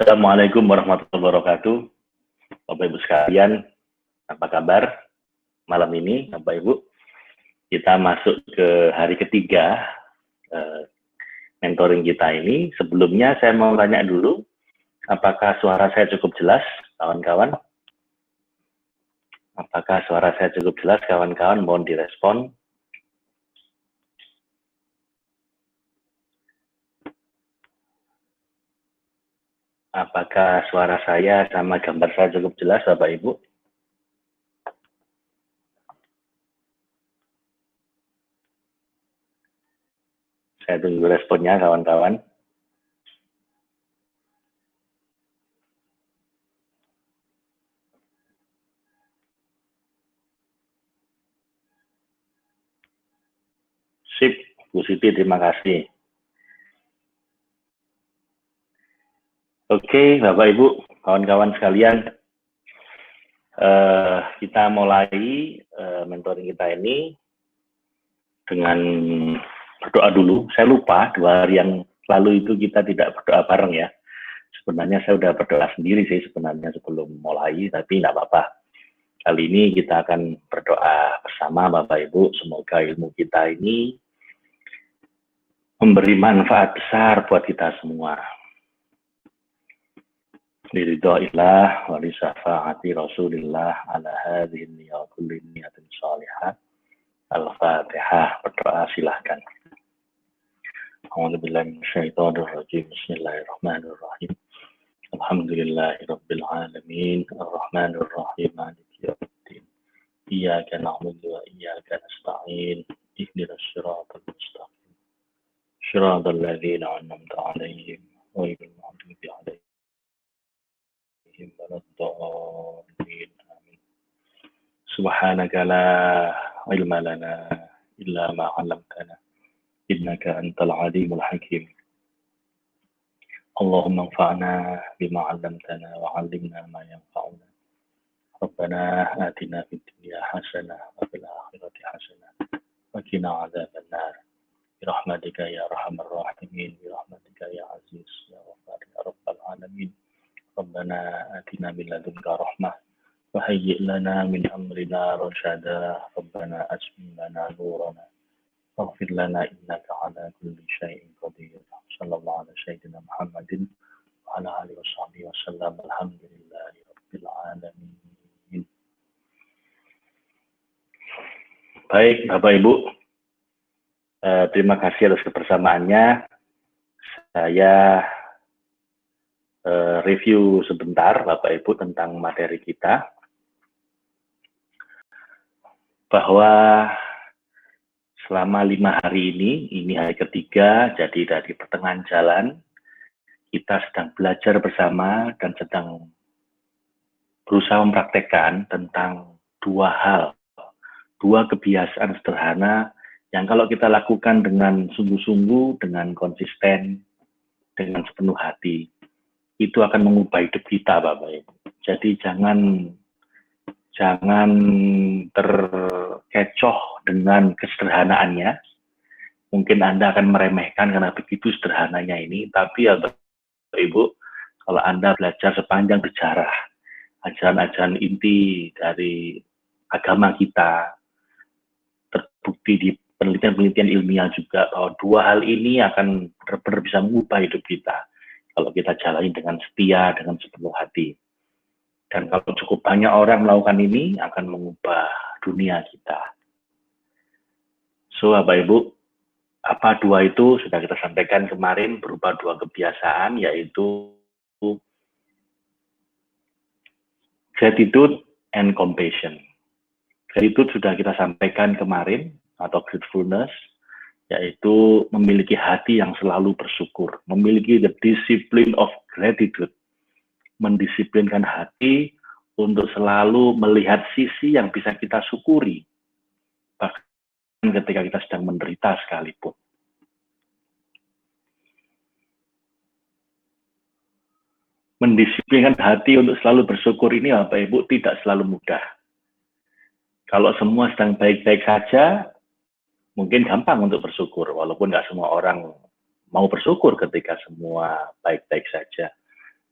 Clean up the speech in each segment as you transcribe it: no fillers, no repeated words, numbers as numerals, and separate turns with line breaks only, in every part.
Assalamualaikum warahmatullahi wabarakatuh. Bapak Ibu sekalian, apa kabar malam ini Bapak Ibu? Kita masuk ke hari ketiga mentoring kita ini. Sebelumnya saya mau tanya dulu, apakah suara saya cukup jelas kawan-kawan? Apakah suara saya cukup jelas kawan-kawan? Mohon direspon. Apakah suara saya sama gambar saya cukup jelas Bapak Ibu? Saya tunggu responnya kawan-kawan. Sip, Bu Siti, terima kasih. Oke, Bapak Ibu, kawan-kawan sekalian, kita mulai mentoring kita ini dengan berdoa dulu. Saya lupa 2 hari yang lalu itu kita tidak berdoa bareng ya. Sebenarnya saya sudah berdoa sendiri sih sebenarnya sebelum mulai, tapi nggak apa-apa. Kali ini kita akan berdoa bersama Bapak Ibu. Semoga ilmu kita ini memberi manfaat besar buat kita semua. Liridha'illah wa li syafa'ati Rasulillah ala hadhihi wa kulli niyatin shalihah. Al-Fatihah. Berdoa silahkan. A'udzubillahi minasyaitonir rajim. Bismillahirrahmanirrahim. Alhamdulillahirabbil alamin. Arrahmanir rahim. Maliki yaumiddin. Iyyaka na'budu wa iyyaka nasta'in. Ihdinas siratal mustaqim. Shiratal ladzina an'amta 'alaihim ghairil maghdubi 'alaihim waladdallin. Amin. Subhanaka la ilma lana illa ma 'allamtana innaka antal alimul hakim. Allahumma anfa'na bima 'allamtana wa 'allimna ma yanfa'una. Rabbana atina fid dunya hasanah wa fil akhirati hasanah wa qina 'adzaban nar. Bi rahmatika ya arhamar rahimin, bi rahmatika ya aziz ya ghaffar ya rabbal alamin. Rabbana atina min ladunka rahmah wa hayyi' lana min amrina rasyada. Rabbana asmi lana nurana waghfir lana innaka ala kulli syai'in qadir. Sallallahu ala sayyidina Muhammadin wa ala alihi washabbihi wasallam. Alhamdulillahi rabbil alamin. Baik Bapak Ibu, terima kasih atas kebersamaannya. Saya review sebentar Bapak Ibu tentang materi kita, bahwa selama 5 hari ini hari ketiga, jadi dari pertengahan jalan, kita sedang belajar bersama dan sedang berusaha mempraktekkan tentang 2 hal, 2 kebiasaan sederhana yang kalau kita lakukan dengan sungguh-sungguh, dengan konsisten, dengan sepenuh hati, itu akan mengubah hidup kita Bapak Ibu. Jadi jangan terkecoh dengan kesederhanaannya. Mungkin Anda akan meremehkan karena begitu sederhananya ini, tapi ya Bapak Ibu, kalau Anda belajar sepanjang sejarah, ajaran-ajaran inti dari agama kita, terbukti di penelitian-penelitian ilmiah juga bahwa 2 hal ini akan benar-benar bisa mengubah hidup kita kalau kita jalani dengan setia, dengan sepenuh hati. Dan kalau cukup banyak orang melakukan ini, akan mengubah dunia kita. So, Bapak Ibu, apa 2 itu sudah kita sampaikan kemarin berupa 2 kebiasaan, yaitu gratitude and compassion. Gratitude sudah kita sampaikan kemarin, atau gratefulness, yaitu memiliki hati yang selalu bersyukur, memiliki the discipline of gratitude, mendisiplinkan hati untuk selalu melihat sisi yang bisa kita syukuri, bahkan ketika kita sedang menderita sekalipun. Mendisiplinkan hati untuk selalu bersyukur ini Bapak Ibu tidak selalu mudah. Kalau semua sedang baik-baik saja, mungkin gampang untuk bersyukur, walaupun nggak semua orang mau bersyukur ketika semua baik-baik saja.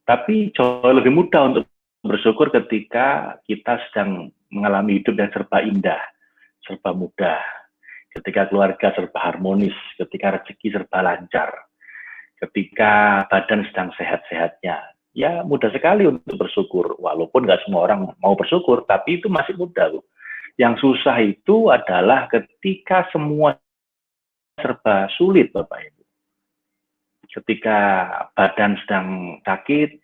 Tapi jauh lebih mudah untuk bersyukur ketika kita sedang mengalami hidup yang serba indah, serba mudah, ketika keluarga serba harmonis, ketika rezeki serba lancar, ketika badan sedang sehat-sehatnya. Ya mudah sekali untuk bersyukur, walaupun nggak semua orang mau bersyukur, tapi itu masih mudah. Yang susah itu adalah ketika semua serba sulit, Bapak Ibu. Ketika badan sedang sakit,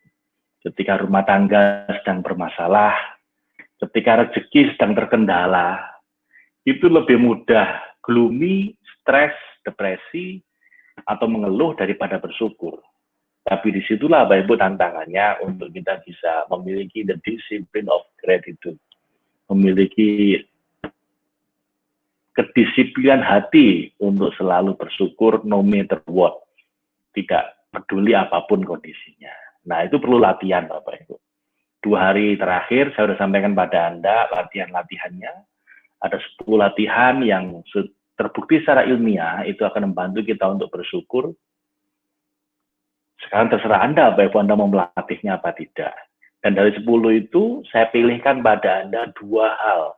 ketika rumah tangga sedang bermasalah, ketika rezeki sedang terkendala, itu lebih mudah gloomy, stres, depresi, atau mengeluh daripada bersyukur. Tapi disitulah Bapak Ibu tantangannya untuk kita bisa memiliki the discipline of gratitude, memiliki kedisiplinan hati untuk selalu bersyukur no matter what, tidak peduli apapun kondisinya. Nah itu perlu latihan Bapak Ibu. 2 hari terakhir saya sudah sampaikan pada Anda latihan-latihannya. Ada 10 latihan yang terbukti secara ilmiah itu akan membantu kita untuk bersyukur. Sekarang terserah Anda, Bapak Ibu, Anda mau melatihnya apa tidak. Dan dari 10 itu saya pilihkan pada Anda 2 hal.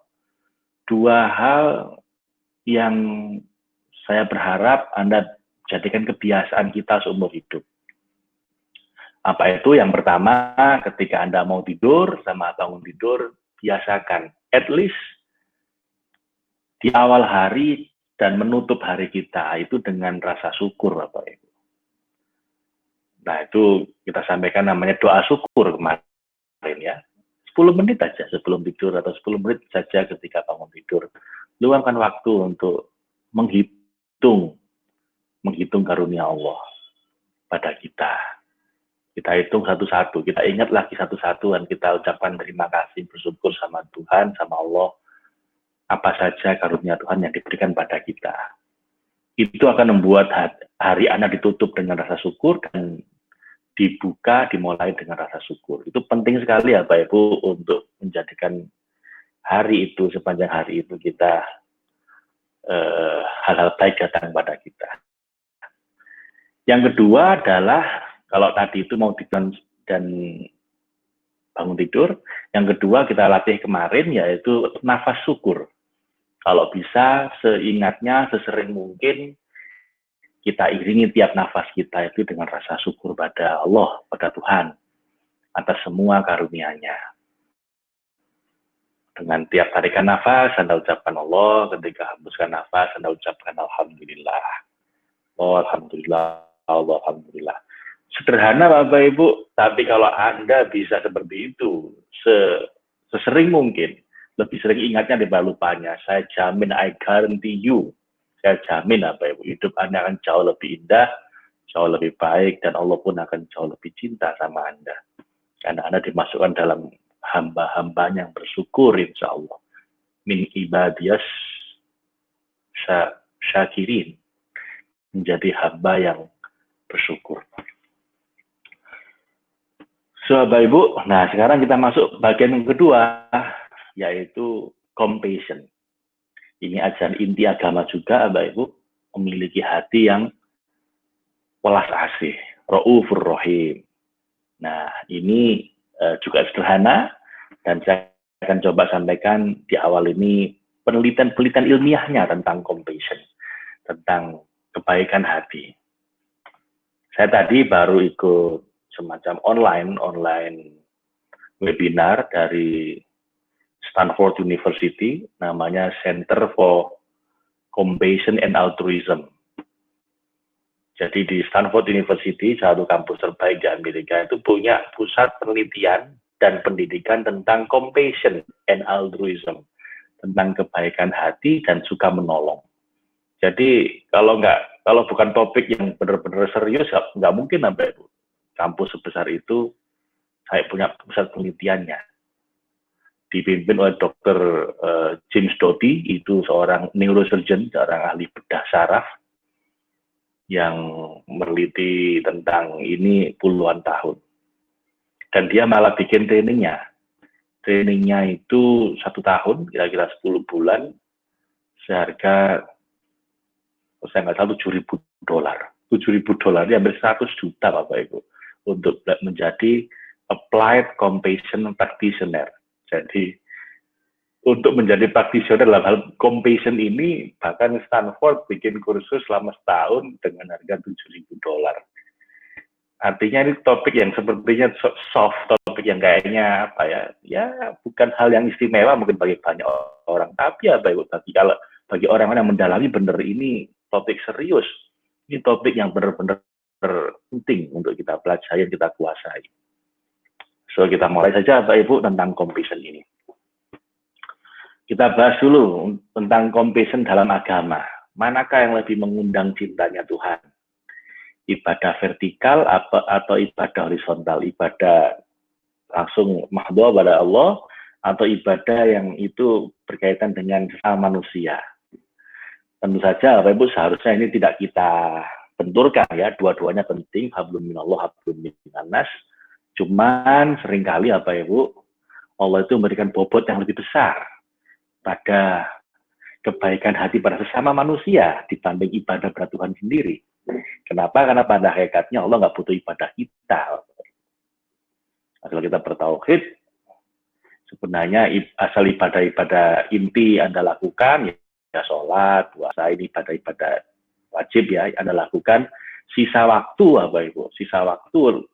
2 hal yang saya berharap Anda jadikan kebiasaan kita seumur hidup. Apa itu? Yang pertama, ketika Anda mau tidur sama bangun tidur, biasakan at least di awal hari dan menutup hari kita itu dengan rasa syukur, Bapak Ibu. Nah, itu kita sampaikan namanya doa syukur kemarin ya. 10 menit aja sebelum tidur atau 10 menit saja ketika bangun tidur. Luangkan waktu untuk menghitung karunia Allah pada kita. Kita hitung satu-satu, kita ingat lagi satu-satu dan kita ucapkan terima kasih, bersyukur sama Tuhan, sama Allah, apa saja karunia Tuhan yang diberikan pada kita. Itu akan membuat hari Anda ditutup dengan rasa syukur dan dibuka, dimulai dengan rasa syukur. Itu penting sekali ya Bapak Ibu untuk menjadikan hari itu, sepanjang hari itu kita hal-hal baik datang pada kita. Yang kedua adalah kalau tadi itu mau tidur dan bangun tidur, yang kedua kita latih kemarin yaitu nafas syukur. Kalau bisa seingatnya, sesering mungkin kita iringi tiap nafas kita itu dengan rasa syukur pada Allah, pada Tuhan, atas semua karunia-Nya. Dengan tiap tarikan nafas, Anda ucapkan Allah, ketika hembuskan nafas, Anda ucapkan Alhamdulillah. Oh, Alhamdulillah, Allah, Alhamdulillah. Sederhana Bapak Ibu, tapi kalau Anda bisa seperti itu, sesering mungkin, lebih sering ingatnya daripada lupanya, saya jamin, I guarantee you, saya jamin Bapak Ibu, hidup Anda akan jauh lebih indah, jauh lebih baik, dan Allah pun akan jauh lebih cinta sama Anda. Karena Anda dimasukkan dalam hamba-hamba yang bersyukur insya Allah. Min ibadiyas syakirin, menjadi hamba yang bersyukur. So, Bapak Ibu, nah sekarang kita masuk bagian yang kedua, yaitu compassion. Ini ajaran inti agama juga, Bapak Ibu, memiliki hati yang welas asih, Raufur Rahim. Nah, ini juga sederhana, dan saya akan coba sampaikan di awal ini penelitian ilmiahnya tentang compassion, tentang kebaikan hati. Saya tadi baru ikut semacam online webinar dari Stanford University, namanya Center for Compassion and Altruism. Jadi di Stanford University, satu kampus terbaik di Amerika, itu punya pusat penelitian dan pendidikan tentang compassion and altruism, tentang kebaikan hati dan suka menolong. Jadi kalau bukan topik yang benar-benar serius, nggak mungkin sampai kampus sebesar itu saya punya pusat penelitiannya. Dipimpin oleh Dr. James Doty, itu seorang neurosurgeon, seorang ahli bedah saraf yang meneliti tentang ini puluhan tahun. Dan dia malah bikin trainingnya. Trainingnya itu 1 tahun, kira-kira 10 bulan, seharga saya nggak tahu $7.000. $7.000 dia hampir 100 juta Bapak Ibu untuk menjadi applied compassion practitioner. Jadi untuk menjadi practitioner dalam hal compassion ini, bahkan Stanford bikin kursus selama setahun dengan harga $7.000. Artinya ini topik yang sepertinya soft, topik yang kayaknya apa ya bukan hal yang istimewa mungkin bagi banyak orang, tapi bagi orang yang mendalami benar ini topik serius, ini topik yang benar-benar penting untuk kita pelajari, kita kuasai. So kita mulai saja Bapak Ibu tentang compassion ini. Kita bahas dulu tentang compassion dalam agama. Manakah yang lebih mengundang cintanya Tuhan? Ibadah vertikal atau ibadah horizontal, ibadah langsung mahdhah pada Allah, atau ibadah yang itu berkaitan dengan sesama manusia. Tentu saja Bapak Ibu seharusnya ini tidak kita benturkan ya, dua-duanya penting, hablum minallah hablum minannas. Cuman seringkali Bapak Ibu Allah itu memberikan bobot yang lebih besar pada kebaikan hati pada sesama manusia dibanding ibadah pada Tuhan sendiri. Kenapa? Karena pada hakikatnya Allah nggak butuh ibadah kita. Kalau kita bertauhid, sebenarnya asal ibadah-ibadah inti Anda lakukan, ya sholat, puasa, ini ibadah-ibadah wajib ya Anda lakukan. Sisa waktu, Ibu, sisa waktu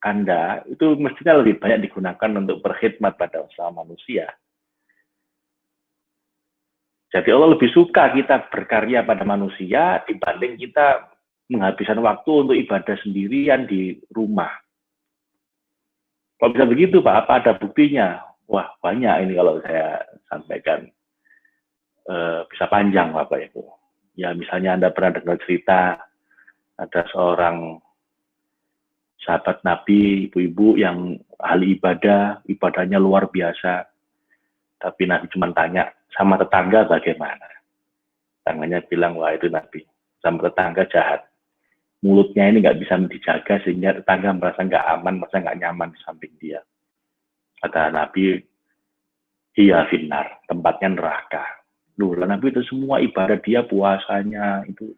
Anda itu mestinya lebih banyak digunakan untuk berkhidmat pada sesama manusia. Jadi Allah lebih suka kita berkarya pada manusia dibanding kita menghabiskan waktu untuk ibadah sendirian di rumah. Kalau bisa begitu Pak, apa ada buktinya? Wah banyak ini kalau saya sampaikan. Bisa panjang Bapak Ibu. Ya misalnya Anda pernah dengar cerita ada seorang sahabat Nabi, ibu-ibu yang ahli ibadah, ibadahnya luar biasa. Tapi Nabi cuma tanya, sama tetangga bagaimana? Tetangganya bilang, wah itu Nabi, sama tetangga jahat. Mulutnya ini nggak bisa dijaga sehingga tetangga merasa nggak aman, merasa nggak nyaman di samping dia. Kata Nabi, iya finnar, tempatnya neraka. Nabi itu semua ibadah dia, puasanya, itu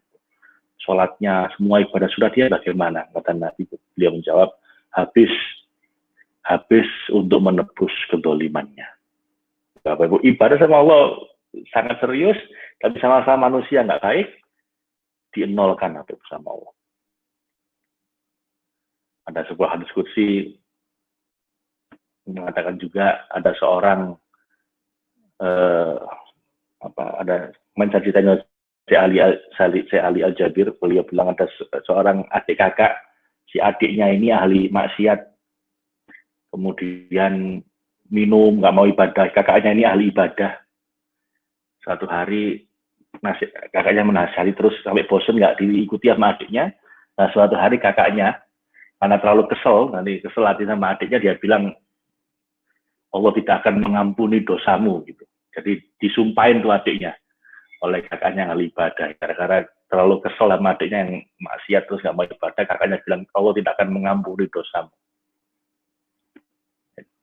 sholatnya, semua ibadah sudah dia bagaimana? Kata Nabi, beliau menjawab, habis untuk menebus kedolimannya. Bapak Ibu, ibadah sama Allah sangat serius, tapi sama-sama manusia nggak baik, dienolkan Bapak Ibu sama Allah. Ada sebuah hadis qudsi mengatakan juga ada seorang ada menceritakan si Ali Al-Jabir, beliau bilang ada seorang adik kakak, si adiknya ini ahli maksiat, kemudian minum, nggak mau ibadah, kakaknya ini ahli ibadah. Suatu hari kakaknya menasihati terus sampai bosan nggak diikuti sama adiknya. Nah suatu hari kakaknya karena terlalu kesel hati sama adiknya, dia bilang Allah tidak akan mengampuni dosamu gitu. Jadi disumpahin tuh adiknya oleh kakaknya yang ahli ibadah, gara-gara terlalu kesel sama adiknya yang maksiat terus nggak mau ibadah, kakaknya bilang Allah tidak akan mengampuni dosamu.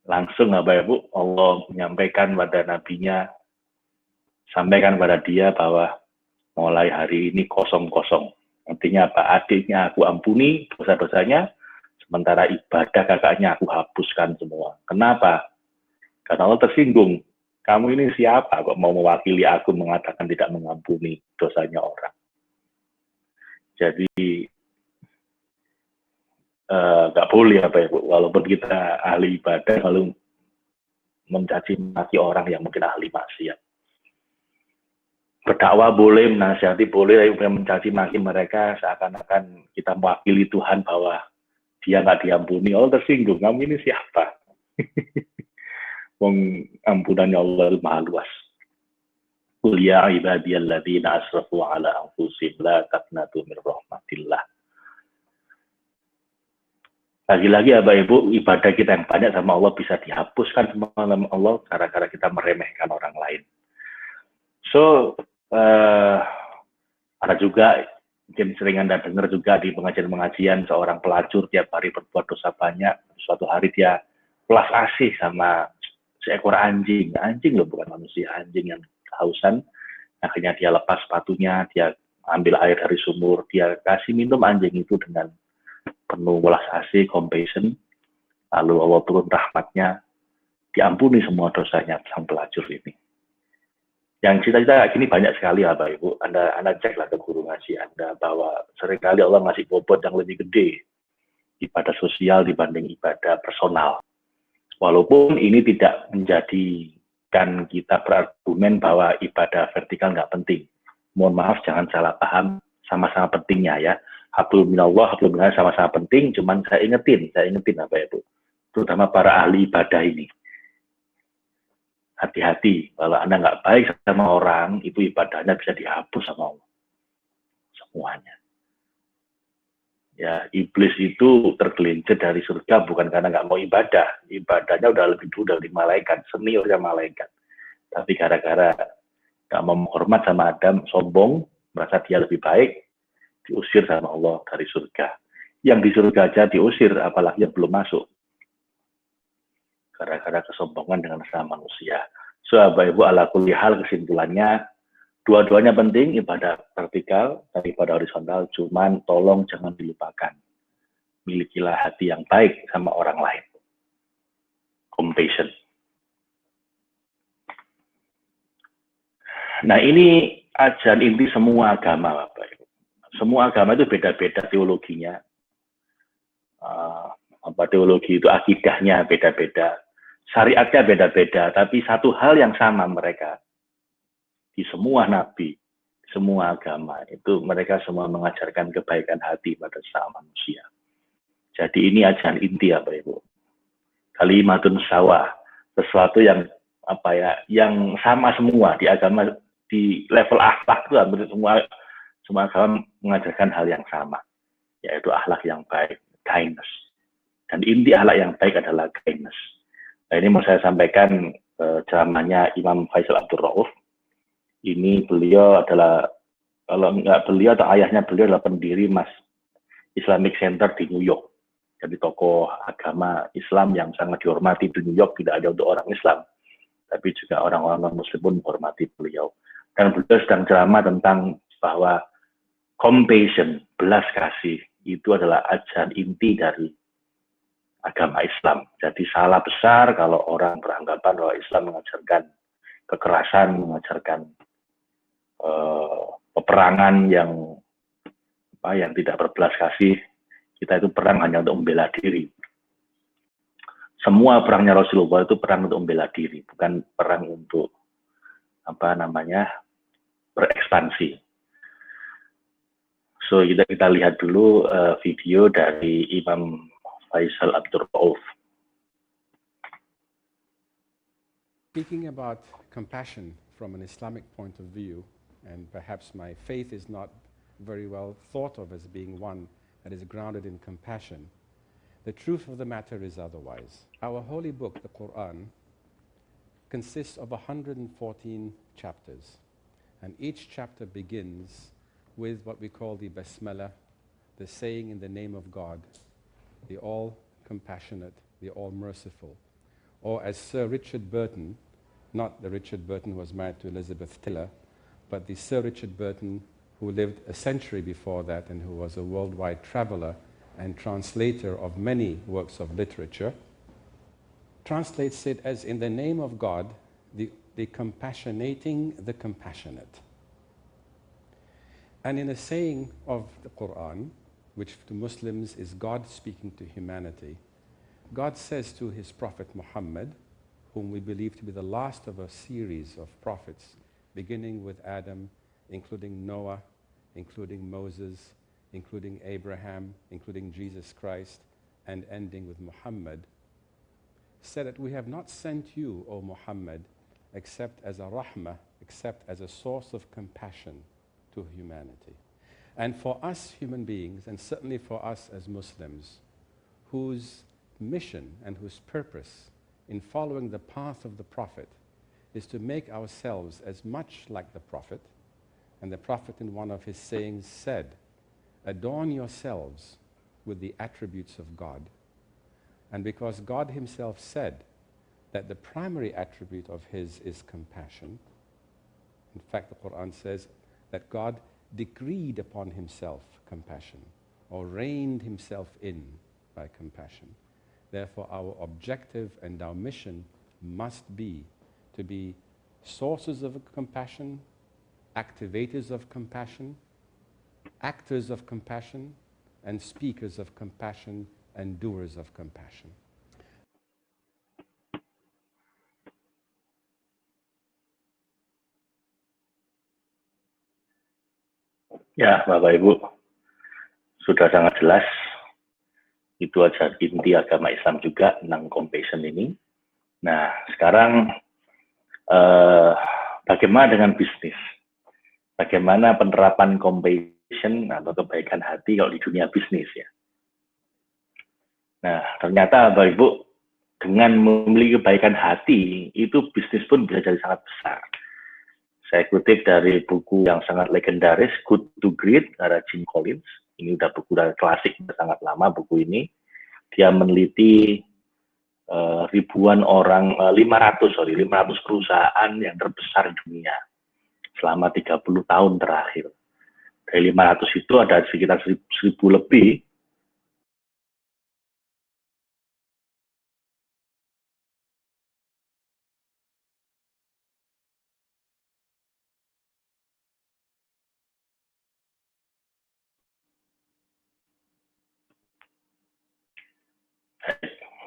Langsung Bapak Ibu Allah menyampaikan pada nabinya, sampaikan pada dia bahwa mulai hari ini kosong-kosong. Artinya apa? Adiknya aku ampuni dosa-dosanya, sementara ibadah kakaknya aku hapuskan semua. Kenapa? Karena Allah tersinggung. Kamu ini siapa kok mau mewakili aku mengatakan tidak mengampuni dosanya orang? Jadi nggak boleh Bapak Ibu, walaupun kita ahli ibadah lalu mencaci maki orang yang mungkin ahli maksiat. Berdakwah boleh, menasihati boleh, tapi mencaci maki mereka seakan-akan kita mewakili Tuhan bahwa dia nggak diampuni. Allah tersinggung, kamu ini siapa? Wong ampunannya Allah maha luas. Qul ya ibadiyalladzina asrafu ala anfusihim la taqnatu min rahmatillah. Lagi-lagi Bapak Ibu, ibadah kita yang banyak sama Allah bisa dihapuskan sama Allah gara-gara kita meremehkan orang lain. So, ada juga mungkin sering Anda dengar juga di pengajian-pengajian seorang pelacur tiap hari berbuat dosa banyak, suatu hari dia belas asih sama seekor anjing loh, bukan manusia, anjing yang kehausan, akhirnya dia lepas sepatunya, dia ambil air dari sumur, dia kasih minum anjing itu dengan penuh welas asih, compassion, lalu Allah turun rahmatnya, diampuni semua dosanya sang pelacur ini. Yang cita-cita kayak gini banyak sekali ya Bapak Ibu. Anda ceklah ke guru ngaji Anda bahwa seringkali Allah ngasih bobot yang lebih gede ibadah sosial dibanding ibadah personal. Walaupun ini tidak menjadikan kita berargumen bahwa ibadah vertikal nggak penting. Mohon maaf, jangan salah paham, sama-sama pentingnya ya. Hablum minallah, hablum minallah sama-sama penting, cuman saya ingetin Bapak Ibu. Terutama para ahli ibadah ini. Hati-hati, kalau Anda nggak baik sama orang, itu ibadahnya bisa dihapus sama Allah. Semuanya. Ya, iblis itu tergelincir dari surga bukan karena nggak mau ibadah. Ibadahnya udah lebih dulu dari malaikat, seniornya malaikat. Tapi gara-gara nggak mau menghormat sama Adam, sombong, merasa dia lebih baik, diusir sama Allah dari surga. Yang di surga aja diusir, apalagi yang belum masuk. Gara-gara kesombongan dengan sama manusia. So, Bapak Ibu, ala kulli hal kesimpulannya, dua-duanya penting, ibadah vertikal dan ibadah horizontal, cuman tolong jangan dilupakan. Milikilah hati yang baik sama orang lain. Compassion. Nah, ini ajaran inti semua agama, Bapak Ibu. Semua agama itu beda-beda teologinya. Teologi itu akidahnya beda-beda. Syariatnya beda-beda, tapi satu hal yang sama mereka. Di semua nabi, semua agama, itu mereka semua mengajarkan kebaikan hati pada sesama manusia. Jadi ini ajaran inti ya Bapak Ibu. Kalimatun sawah, sesuatu yang yang sama semua di agama, di level akhlak itu hampir semua agama mengajarkan hal yang sama, yaitu akhlak yang baik, kindness. Dan inti akhlak yang baik adalah kindness. Nah, ini mau saya sampaikan ceramahnya Imam Faisal Abdul Rauf. Ini beliau adalah, kalau nggak beliau atau ayahnya beliau adalah pendiri Islamic Center di New York. Jadi tokoh agama Islam yang sangat dihormati di New York, tidak ada untuk orang Islam, tapi juga orang-orang non-Muslim pun menghormati beliau. Dan beliau sedang ceramah tentang bahwa compassion, belas kasih, itu adalah ajaran inti dari agama Islam. Jadi salah besar kalau orang beranggapan bahwa Islam mengajarkan kekerasan, mengajarkan peperangan yang tidak berbelas kasih. Kita itu perang hanya untuk membela diri. Semua perangnya Rasulullah itu perang untuk membela diri, bukan perang untuk berekspansi. So kita lihat dulu video dari Imam Faisal Abdul Rauf.
Speaking about compassion from an Islamic point of view, and perhaps my faith is not very well thought of as being one that is grounded in compassion, the truth of the matter is otherwise. Our holy book, the Quran, consists of 114 chapters, and each chapter begins with what we call the Basmala, the saying in the name of God, the all-compassionate, the all-merciful. Or as Sir Richard Burton, not the Richard Burton who was married to Elizabeth Taylor, but the Sir Richard Burton who lived a century before that and who was a worldwide traveler and translator of many works of literature, translates it as in the name of God, the compassionating the compassionate. And in a saying of the Quran, which to Muslims is God speaking to humanity, God says to his Prophet Muhammad, whom we believe to be the last of a series of prophets, beginning with Adam, including Noah, including Moses, including Abraham, including Jesus Christ, and ending with Muhammad, said that we have not sent you, O Muhammad, except as a rahmah, except as a source of compassion to humanity. And for us human beings, and certainly for us as Muslims, whose mission and whose purpose in following the path of the Prophet is to make ourselves as much like the Prophet, and the Prophet in one of his sayings said, adorn yourselves with the attributes of God. And because God himself said that the primary attribute of his is compassion, in fact the Quran says that God decreed upon himself compassion. or reined himself in by compassion. Therefore, our objective and our mission must be to be sources of compassion, activators of compassion, actors of compassion, and speakers of compassion and doers of compassion.
Ya, Bapak Ibu, sudah sangat jelas. Itu aja inti agama Islam juga tentang compassion ini. Nah, sekarang bagaimana dengan bisnis? Bagaimana penerapan compassion atau kebaikan hati kalau di dunia bisnis ya? Nah, ternyata Bapak Ibu, dengan memiliki kebaikan hati, itu bisnis pun bisa jadi sangat besar. Saya kutip dari buku yang sangat legendaris, Good to Great, karya Jim Collins. Ini udah buku dari klasik, sangat lama buku ini. Dia meneliti ribuan orang, 500 perusahaan yang terbesar di dunia selama 30 tahun terakhir. Dari 500 itu ada sekitar 1.000 lebih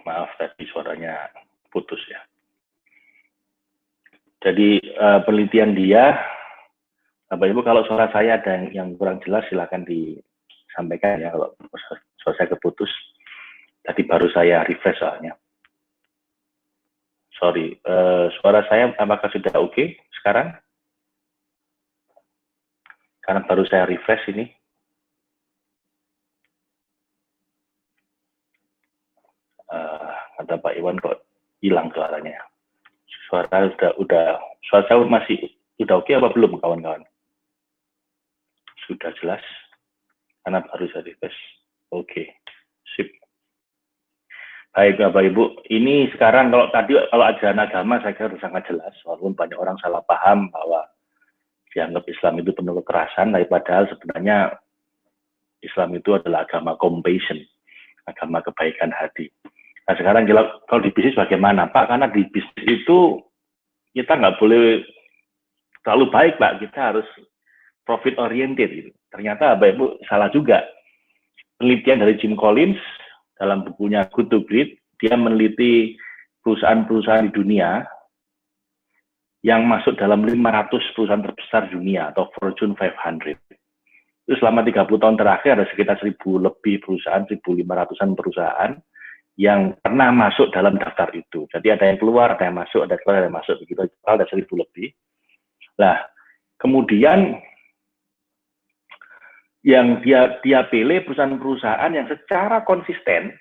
maaf tadi suaranya putus ya. Jadi penelitian dia, Bapak Ibu kalau suara saya ada yang kurang jelas silakan disampaikan ya kalau suara saya keputus. Tadi baru saya refresh soalnya. Sorry, suara saya apakah sudah oke sekarang? Karena baru saya refresh ini. Kata Pak Iwan kok hilang suaranya. Suara saya masih udah oke apa belum kawan-kawan? Sudah jelas? Karena baru saya refresh. Oke, sip. Baik Bapak Ibu, ini sekarang kalau ajaran agama saya kira sangat jelas, walaupun banyak orang salah paham bahwa dianggap Islam itu penuh kekerasan, tapi padahal sebenarnya Islam itu adalah agama compassion, agama kebaikan hati. Nah sekarang kalau di bisnis bagaimana Pak? Karena di bisnis itu kita nggak boleh terlalu baik Pak, kita harus profit oriented gitu. Ternyata Bapak Ibu salah juga. Penelitian dari Jim Collins dalam bukunya Good to Great, dia meneliti perusahaan-perusahaan di dunia yang masuk dalam 500 perusahaan terbesar dunia atau Fortune 500. Itu selama 30 tahun terakhir ada sekitar 1.000 lebih perusahaan, 1.500-an perusahaan yang pernah masuk dalam daftar itu. Jadi ada yang keluar, ada yang masuk, ada yang masuk, begitu ada 1.000 lebih. Nah, kemudian yang dia pilih perusahaan-perusahaan yang secara konsisten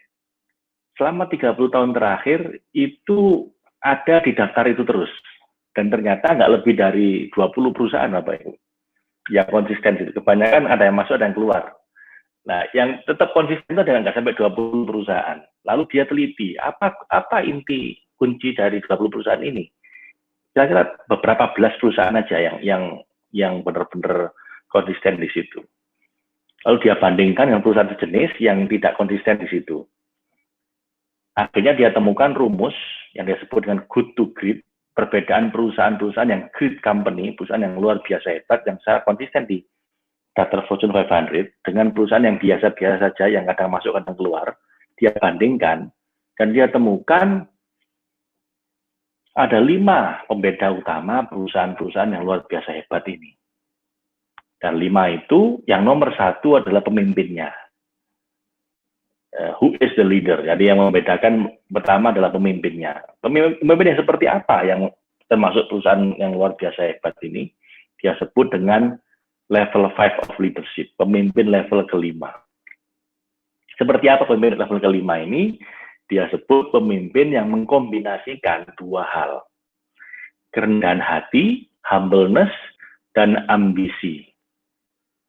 selama 30 tahun terakhir itu ada di daftar itu terus. Dan ternyata nggak lebih dari 20 perusahaan Bapak Ibu yang konsisten itu. Kebanyakan ada yang masuk, ada yang keluar. Nah, yang tetap konsisten itu ada nggak sampai 20 perusahaan. Lalu dia teliti, apa inti kunci dari 20 perusahaan ini? Kira-kira beberapa belas perusahaan aja yang benar-benar konsisten di situ. Lalu dia bandingkan dengan perusahaan sejenis yang tidak konsisten di situ. Akhirnya dia temukan rumus yang dia sebut dengan good to great, perbedaan perusahaan-perusahaan yang great company, perusahaan yang luar biasa hebat, yang secara konsisten di daftar Fortune 500 dengan perusahaan yang biasa-biasa saja yang kadang masuk kadang keluar, dia bandingkan dan dia temukan ada 5 pembeda utama perusahaan-perusahaan yang luar biasa hebat ini. Dan 5 itu yang nomor 1 adalah pemimpinnya. Who is the leader? Jadi yang membedakan pertama adalah pemimpinnya. Pemimpin yang seperti apa yang termasuk perusahaan yang luar biasa hebat ini? Dia sebut dengan level 5 of leadership, pemimpin level kelima. Seperti apa pemimpin level kelima ini? Dia sebut pemimpin yang mengkombinasikan 2 hal. Kerendahan hati, humbleness, dan ambisi.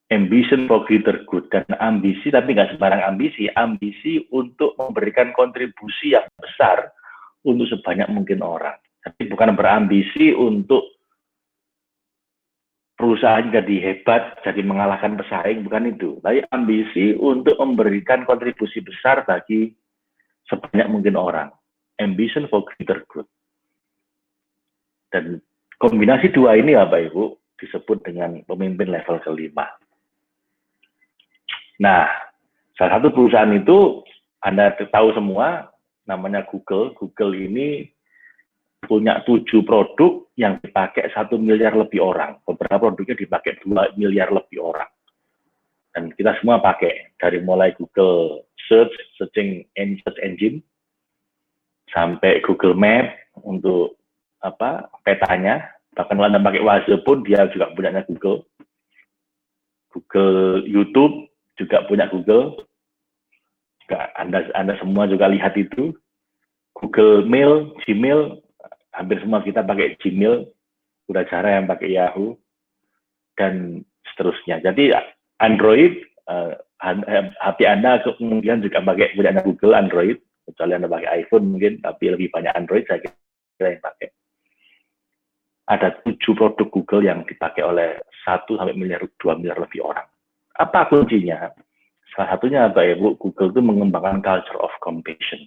Ambition for greater good. Dan ambisi, tapi nggak sembarang ambisi. Ambisi untuk memberikan kontribusi yang besar untuk sebanyak mungkin orang. Tapi bukan berambisi untuk perusahaan jadi hebat, jadi mengalahkan pesaing, bukan itu. Tapi ambisi untuk memberikan kontribusi besar bagi sebanyak mungkin orang. Ambition for greater good. Dan kombinasi dua ini Bapak Ibu disebut dengan pemimpin level kelima. Nah, salah satu perusahaan itu Anda tahu semua, namanya Google. Google ini punya 7 produk yang dipakai 1 miliar lebih orang. Beberapa produknya dipakai 2 miliar lebih orang. Dan kita semua pakai, dari mulai Google Search Engine, sampai Google Map untuk petanya. Bahkan kalau Anda pakai Waze pun dia juga punyanya Google. Google YouTube juga punya Google. Anda semua juga lihat itu. Google Mail, Gmail, hampir semua kita pakai Gmail, udah jarang yang pakai Yahoo, dan seterusnya. Jadi Android, HP Anda kemudian juga punya Google Android, kecuali Anda pakai iPhone mungkin, tapi lebih banyak Android saya kira yang pakai. Ada 7 produk Google yang dipakai oleh 1 sampai 2 miliar lebih orang. Apa kuncinya? Salah satunya Bapak Ibu, Google itu mengembangkan culture of compassion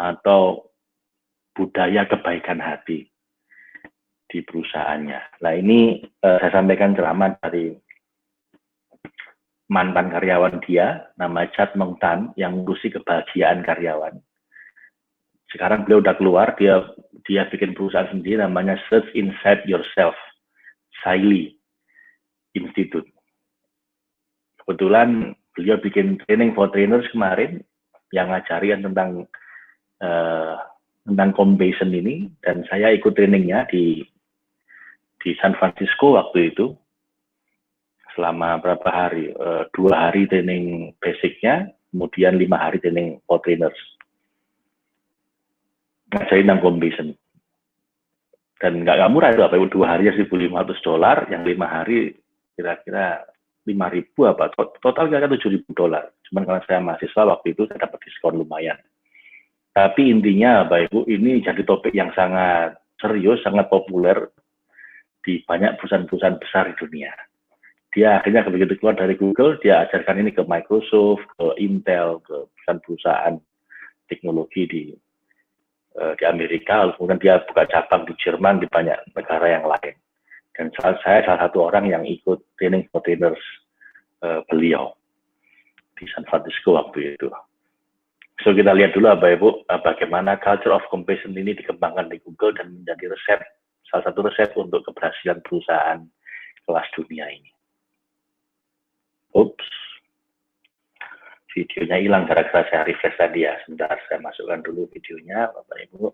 atau budaya kebaikan hati di perusahaannya. Nah ini saya sampaikan ceramah dari mantan karyawan dia, nama Chad Meng-Tan, yang ngurusi kebahagiaan karyawan. Sekarang beliau udah keluar, dia bikin perusahaan sendiri namanya Search Inside Yourself, Saili Institute. Kebetulan beliau bikin training for trainers kemarin yang ngajarian tentang compassion ini, dan saya ikut trainingnya di San Francisco waktu itu selama berapa hari, 2 hari training basicnya, kemudian 5 hari training for trainers, ngajarin tentang compassion. Dan nggak murah itu, apa 2 hari $1.500, yang 5 hari kira-kira 5.000 apa, total kira-kira $7.000. Cuman karena saya mahasiswa waktu itu saya dapat diskon lumayan. Tapi intinya Bapak Ibu, ini jadi topik yang sangat serius, sangat populer di banyak perusahaan-perusahaan besar di dunia. Dia akhirnya begitu keluar dari Google, dia ajarkan ini ke Microsoft, ke Intel, ke perusahaan-perusahaan teknologi di Amerika, kemudian dia buka cabang di Jerman, di banyak negara yang lain. Dan saya salah satu orang yang ikut training for trainers beliau di San Francisco waktu itu. So kita lihat dulu Bapak Ibu, bagaimana culture of compassion ini dikembangkan di Google dan menjadi salah satu resep untuk keberhasilan perusahaan kelas dunia ini. Oops, videonya hilang gara-gara saya refresh tadi ya. Sebentar, saya masukkan dulu videonya Bapak Ibu.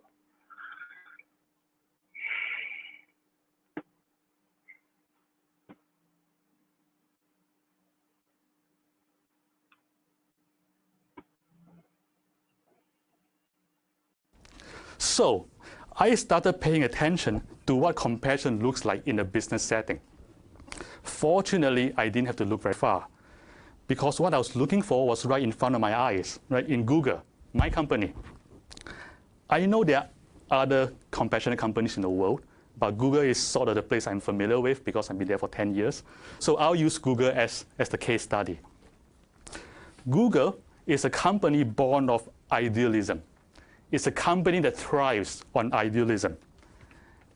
So, I started paying attention to what compassion looks like in a business setting. Fortunately, I didn't have to look very far, because what I was looking for was right in front of my eyes, right in Google, my company. I know there are other compassionate companies in the world, but Google is sort of the place I'm familiar with because I've been there for 10 years. So I'll use Google as the case study. Google is a company born of idealism. It's a company that thrives on idealism.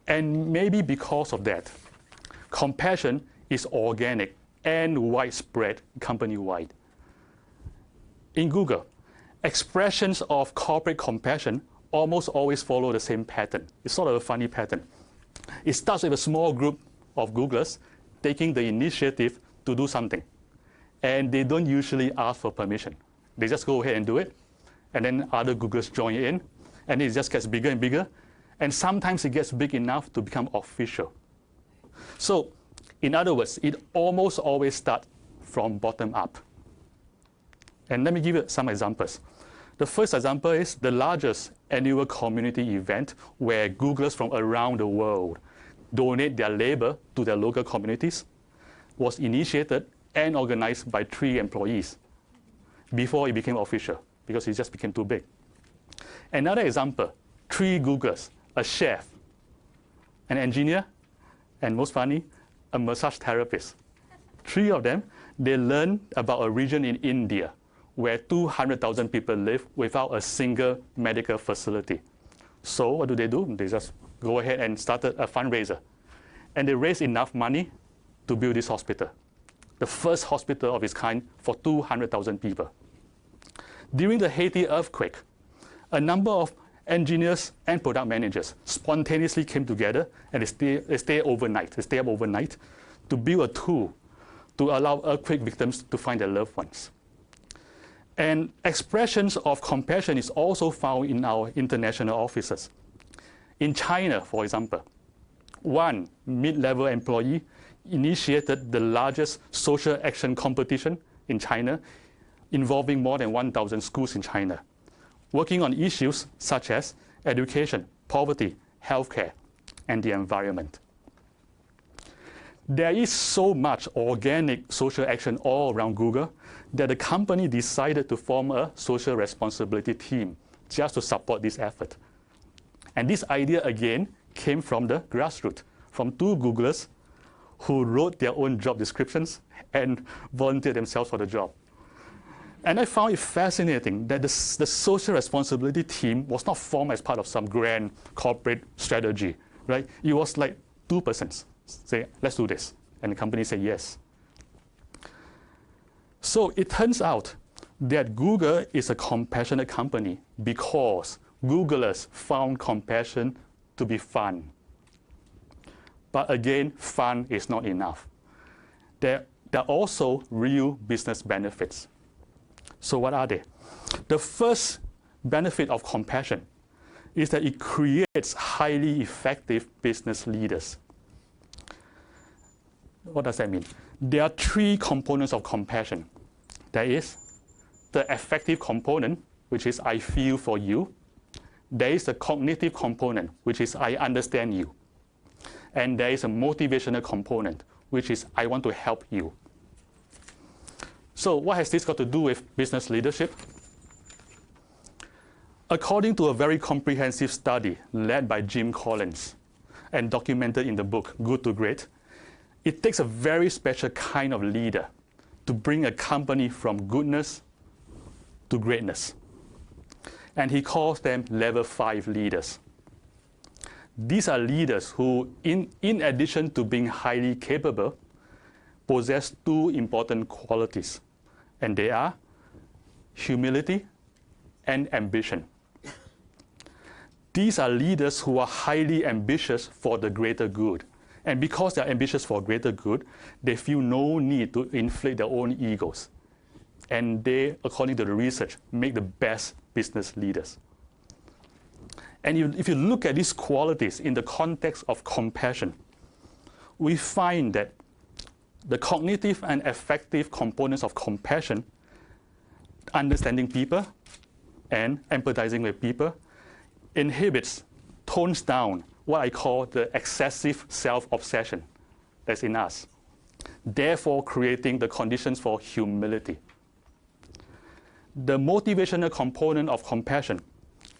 And maybe because of that, compassion is organic and widespread company-wide. In Google, expressions of corporate compassion almost always follow the same pattern. It's sort of a funny pattern. It starts with a small group of Googlers taking the initiative to do something. And they don't usually ask for permission. They just go ahead and do it. And then other Googlers join in, and it just gets bigger and bigger. And sometimes it gets big enough to become official. So, in other words, it almost always starts from bottom up. And let me give you some examples. The first example is the largest annual community event where Googlers from around the world donate their labor to their local communities was initiated and organized by 3 employees before it became official, because it just became too big. Another example, 3 Googlers, a chef, an engineer, and most funny, a massage therapist. 3 of them, they learned about a region in India where 200,000 people live without a single medical facility. So what do? They just go ahead and started a fundraiser. And they raised enough money to build this hospital, the first hospital of its kind for 200,000 people. During the Haiti earthquake, a number of engineers and product managers spontaneously came together and they stay up overnight to build a tool to allow earthquake victims to find their loved ones. And expressions of compassion is also found in our international offices. In China, for example, one mid-level employee initiated the largest social action competition in China, involving more than 1,000 schools in China, working on issues such as education, poverty, healthcare, and the environment. There is so much organic social action all around Google that the company decided to form a social responsibility team just to support this effort. And this idea again came from the grassroots, from 2 Googlers who wrote their own job descriptions and volunteered themselves for the job. And I found it fascinating that the social responsibility team was not formed as part of some grand corporate strategy, right? It was like 2 persons say, let's do this. And the company said yes. So it turns out that Google is a compassionate company because Googlers found compassion to be fun. But again, fun is not enough. There are also real business benefits. So what are they? The first benefit of compassion is that it creates highly effective business leaders. What does that mean? There are 3 components of compassion. There is the affective component, which is I feel for you. There is the cognitive component, which is I understand you. And there is a motivational component, which is I want to help you. So what has this got to do with business leadership? According to a very comprehensive study led by Jim Collins and documented in the book Good to Great, it takes a very special kind of leader to bring a company from goodness to greatness. And he calls them level 5 leaders. These are leaders who, in addition to being highly capable, possess 2 important qualities, and they are humility and ambition. These are leaders who are highly ambitious for the greater good. And because they're ambitious for greater good, they feel no need to inflate their own egos. And they, according to the research, make the best business leaders. And if you look at these qualities in the context of compassion, we find that the cognitive and affective components of compassion, understanding people and empathizing with people, inhibits, tones down what I call the excessive self-obsession that's in us, therefore creating the conditions for humility. The motivational component of compassion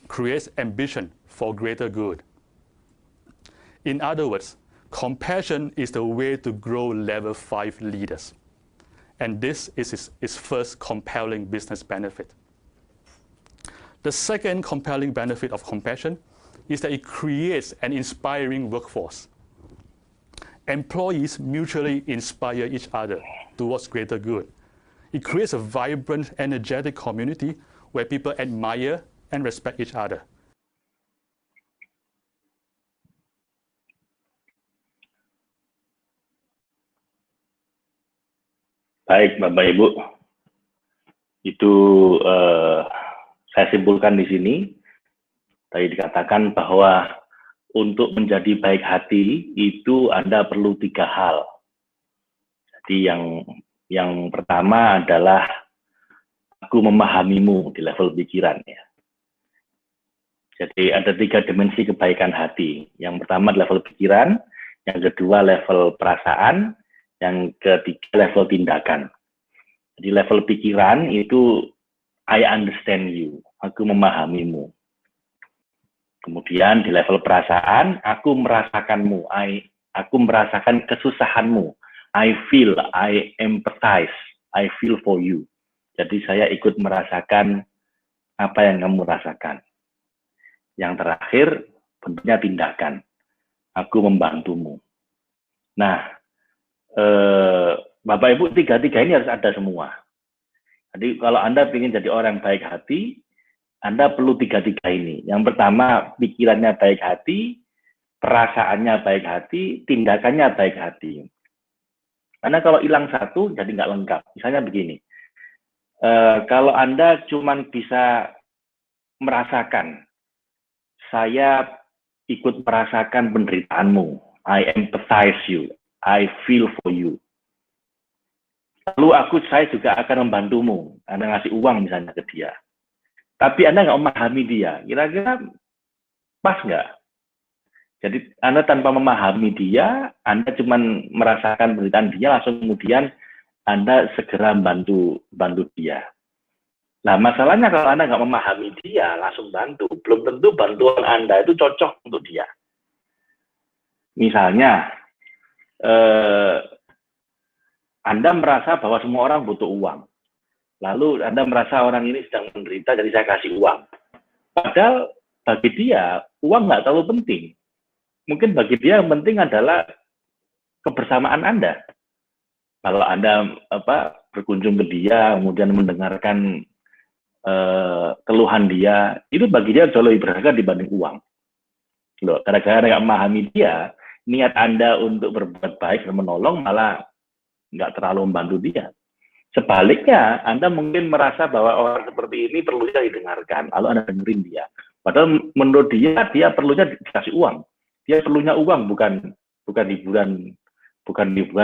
creates ambition for greater good. In other words, compassion is the way to grow level 5 leaders. And this is its first compelling business benefit. The second compelling benefit of compassion is that it creates an inspiring workforce. Employees mutually inspire each other towards greater good. It creates a vibrant, energetic community where people admire and respect each other.
Baik, Bapak Ibu, itu saya simpulkan di sini. Tadi dikatakan bahwa untuk menjadi baik hati itu Anda perlu 3 hal. Jadi yang pertama adalah aku memahamimu di level pikiran ya. Jadi ada 3 dimensi kebaikan hati. Yang pertama level pikiran, yang kedua level perasaan, yang ketiga level tindakan. Jadi level pikiran itu I understand you, aku memahamimu. Kemudian di level perasaan, aku merasakanmu, I Aku merasakan kesusahanmu. I feel, I empathize, I feel for you. Jadi saya ikut merasakan apa yang kamu rasakan. Yang terakhir, bentuknya tindakan. Aku membantumu. Nah, Bapak Ibu, tiga-tiga ini harus ada semua. Jadi kalau Anda ingin jadi orang baik hati, Anda perlu tiga-tiga ini. Yang pertama, pikirannya baik hati, perasaannya baik hati, tindakannya baik hati. Karena kalau hilang satu, jadi nggak lengkap. Misalnya begini, kalau Anda cuma bisa merasakan, saya ikut merasakan penderitaanmu, I empathize you, I feel for you. Lalu saya juga akan membantumu. Anda ngasih uang misalnya ke dia. Tapi Anda nggak memahami dia. Kira-kira pas nggak? Jadi Anda tanpa memahami dia, Anda cuma merasakan penderitaan dia, langsung kemudian Anda segera bantu dia. Nah, masalahnya kalau Anda nggak memahami dia, langsung bantu. Belum tentu bantuan Anda itu cocok untuk dia. Misalnya, Anda merasa bahwa semua orang butuh uang. Lalu Anda merasa orang ini sedang menderita, jadi saya kasih uang. Padahal bagi dia, uang nggak terlalu penting. Mungkin bagi dia yang penting adalah kebersamaan Anda. Kalau Anda berkunjung ke dia, kemudian mendengarkan keluhan dia, itu bagi dia jauh lebih berharga dibanding uang. Loh, gara-gara nggak memahami dia, niat Anda untuk berbuat baik dan menolong malah nggak terlalu membantu dia. Sebaliknya, Anda mungkin merasa bahwa orang seperti ini perlunya didengarkan, lalu Anda dengerin dia. Padahal menurut dia perlunya dikasih uang. Dia perlunya uang, bukan hiburan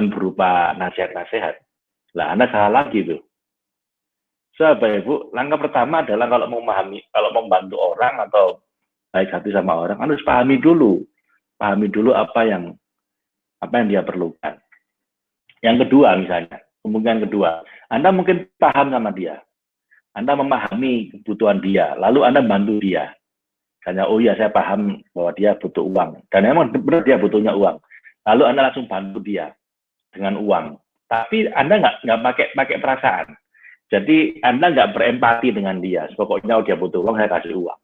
berupa nasihat-nasihat. Lah, Anda salah lagi tuh. Bapak Ibu, langkah pertama adalah kalau mau membantu orang atau baik hati sama orang, Anda harus pahami dulu apa yang dia perlukan. Yang kedua misalnya, kemungkinan kedua, Anda mungkin paham sama dia, Anda memahami kebutuhan dia, lalu Anda bantu dia. Karena oh iya saya paham bahwa dia butuh uang, dan memang benar dia butuhnya uang. Lalu Anda langsung bantu dia dengan uang, tapi Anda nggak pakai perasaan. Jadi Anda nggak berempati dengan dia. Pokoknya dia butuh uang, saya kasih uang.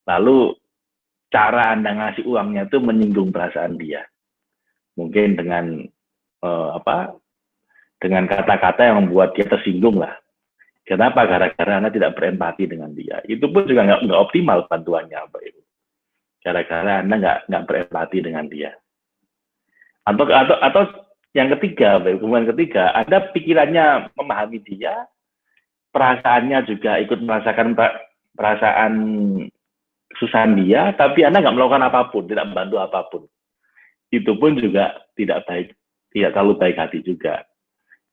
Lalu cara Anda ngasih uangnya itu menyinggung perasaan dia. Mungkin dengan dengan kata-kata yang membuat dia tersinggung lah. Kenapa? Gara-gara Anda tidak berempati dengan dia. Itu pun juga nggak optimal bantuannya, Pak Ibu. Gara-gara Anda nggak berempati dengan dia. Atau yang ketiga, hubungan ketiga, Anda pikirannya memahami dia, perasaannya juga ikut merasakan perasaan kesusahan dia, tapi Anda nggak melakukan apapun, tidak membantu apapun. Itu pun juga tidak terlalu baik hati juga.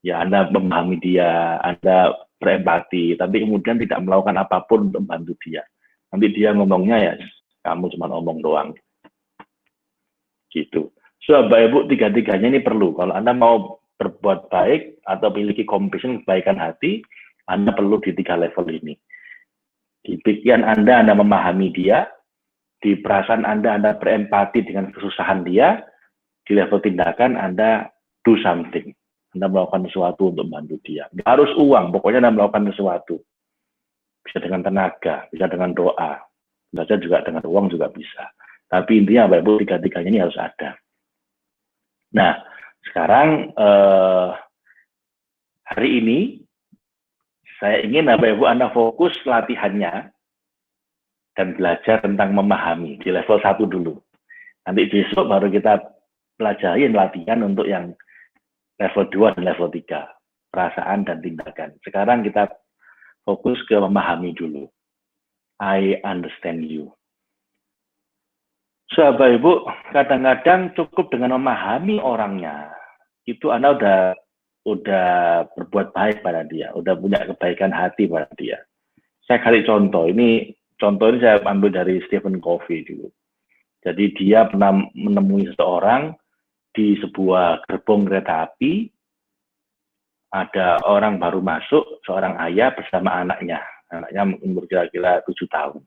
Ya, Anda memahami dia, Anda berempati, tapi kemudian tidak melakukan apapun untuk membantu dia. Nanti dia ngomongnya ya, kamu cuma ngomong doang. Gitu. Bapak Ibu, tiga-tiganya ini perlu. Kalau Anda mau berbuat baik atau memiliki compassion, kebaikan hati, Anda perlu di 3 level ini. Di pikiran Anda memahami dia, di perasaan Anda berempati dengan kesusahan dia, di level tindakan Anda do something. Anda melakukan sesuatu untuk membantu dia. Nggak harus uang, pokoknya Anda melakukan sesuatu. Bisa dengan tenaga, bisa dengan doa. Bisa juga dengan uang juga bisa. Tapi intinya Bapak Ibu, tiga-tiganya ini harus ada. Nah, sekarang hari ini saya ingin Bapak Ibu Anda fokus latihannya dan belajar tentang memahami di level 1 dulu. Nanti besok baru kita pelajarin latihan untuk yang level 2 dan level 3, perasaan dan tindakan. Sekarang kita fokus ke memahami dulu. I understand you. Bapak Ibu, kadang-kadang cukup dengan memahami orangnya, itu Anda udah berbuat baik pada dia, udah punya kebaikan hati pada dia. Saya kasih contoh ini saya ambil dari Stephen Covey dulu. Jadi dia pernah menemui seseorang di sebuah gerbong kereta api, ada orang baru masuk, seorang ayah bersama anaknya umur kira-kira 7 tahun.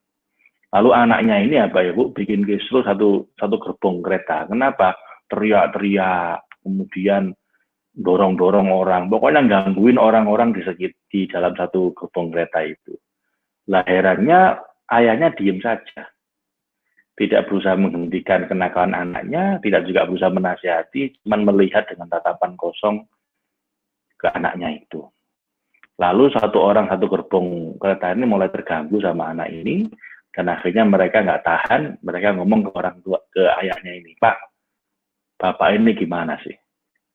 Lalu anaknya ini Bapak Ibu bikin kisruh satu gerbong kereta. Kenapa? teriak-teriak, kemudian dorong-dorong orang, pokoknya gangguin orang-orang di dalam satu gerbong kereta itu. Lah herannya ayahnya diem saja, tidak berusaha menghentikan kenakalan anaknya, tidak juga berusaha menasihati, cuma melihat dengan tatapan kosong ke anaknya itu. Lalu satu gerbong kereta ini mulai terganggu sama anak ini, dan akhirnya mereka nggak tahan, mereka ngomong ke orang tua, ke ayahnya ini, Pak, Bapak ini gimana sih?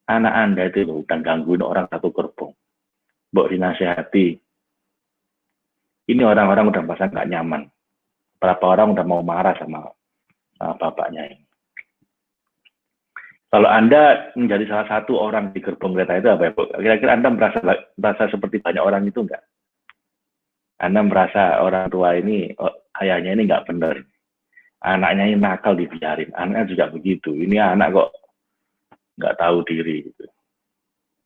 Anak Anda itu loh, udah gangguin orang satu gerbong. Mbok dinasihati. Ini orang-orang udah merasa nggak nyaman. Berapa orang udah mau marah sama bapaknya ini. Kalau Anda menjadi salah satu orang di gerbong kereta itu apa ya, Bu? Kira-kira Anda merasa seperti banyak orang itu enggak? Anda merasa orang tua ini, ayahnya ini nggak benar. Anaknya ini nakal dibiarin. Anaknya juga begitu. Ini anak kok nggak tahu diri. Gitu.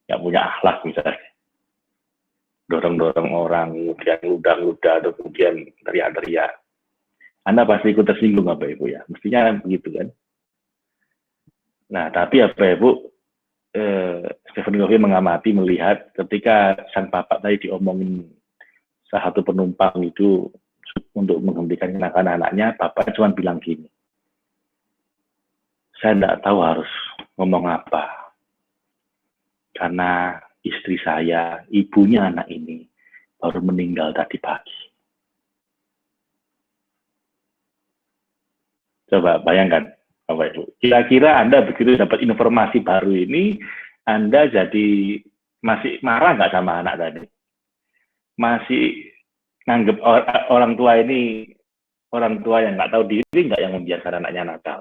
Nggak punya akhlak misalnya. Dorong-dorong orang, kemudian ludah-ludah, atau kemudian teriak-teriak. Anda pasti ikut tersinggung apa Ibu ya? Mestinya begitu kan? Nah, tapi apa ya Bu, Stephen Covey mengamati, melihat ketika sang bapak tadi diomongin salah satu penumpang itu untuk menghentikan kenakalan anaknya, bapaknya cuma bilang gini, saya tidak tahu harus ngomong apa, karena istri saya, ibunya anak ini, baru meninggal tadi pagi. Coba bayangkan, Bapak Ibu. Kira-kira Anda begitu dapat informasi baru ini, Anda jadi masih marah nggak sama anak tadi? Masih nganggep orang tua ini orang tua yang nggak tahu diri, nggak yang membiarkan anaknya nakal?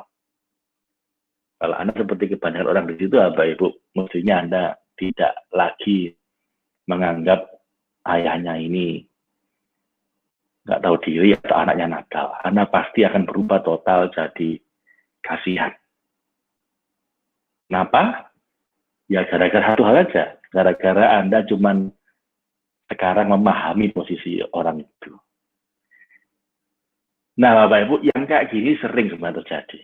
Kalau Anda seperti kebanyakan orang di situ, Bapak Ibu, mestinya Anda tidak lagi menganggap ayahnya ini nggak tahu diri atau anaknya nakal. Anda pasti akan berubah total jadi kasihan. Kenapa? Ya gara-gara satu hal aja. Gara-gara Anda cuman sekarang memahami posisi orang itu. Nah, Bapak Ibu, yang kayak gini sering sebenarnya terjadi.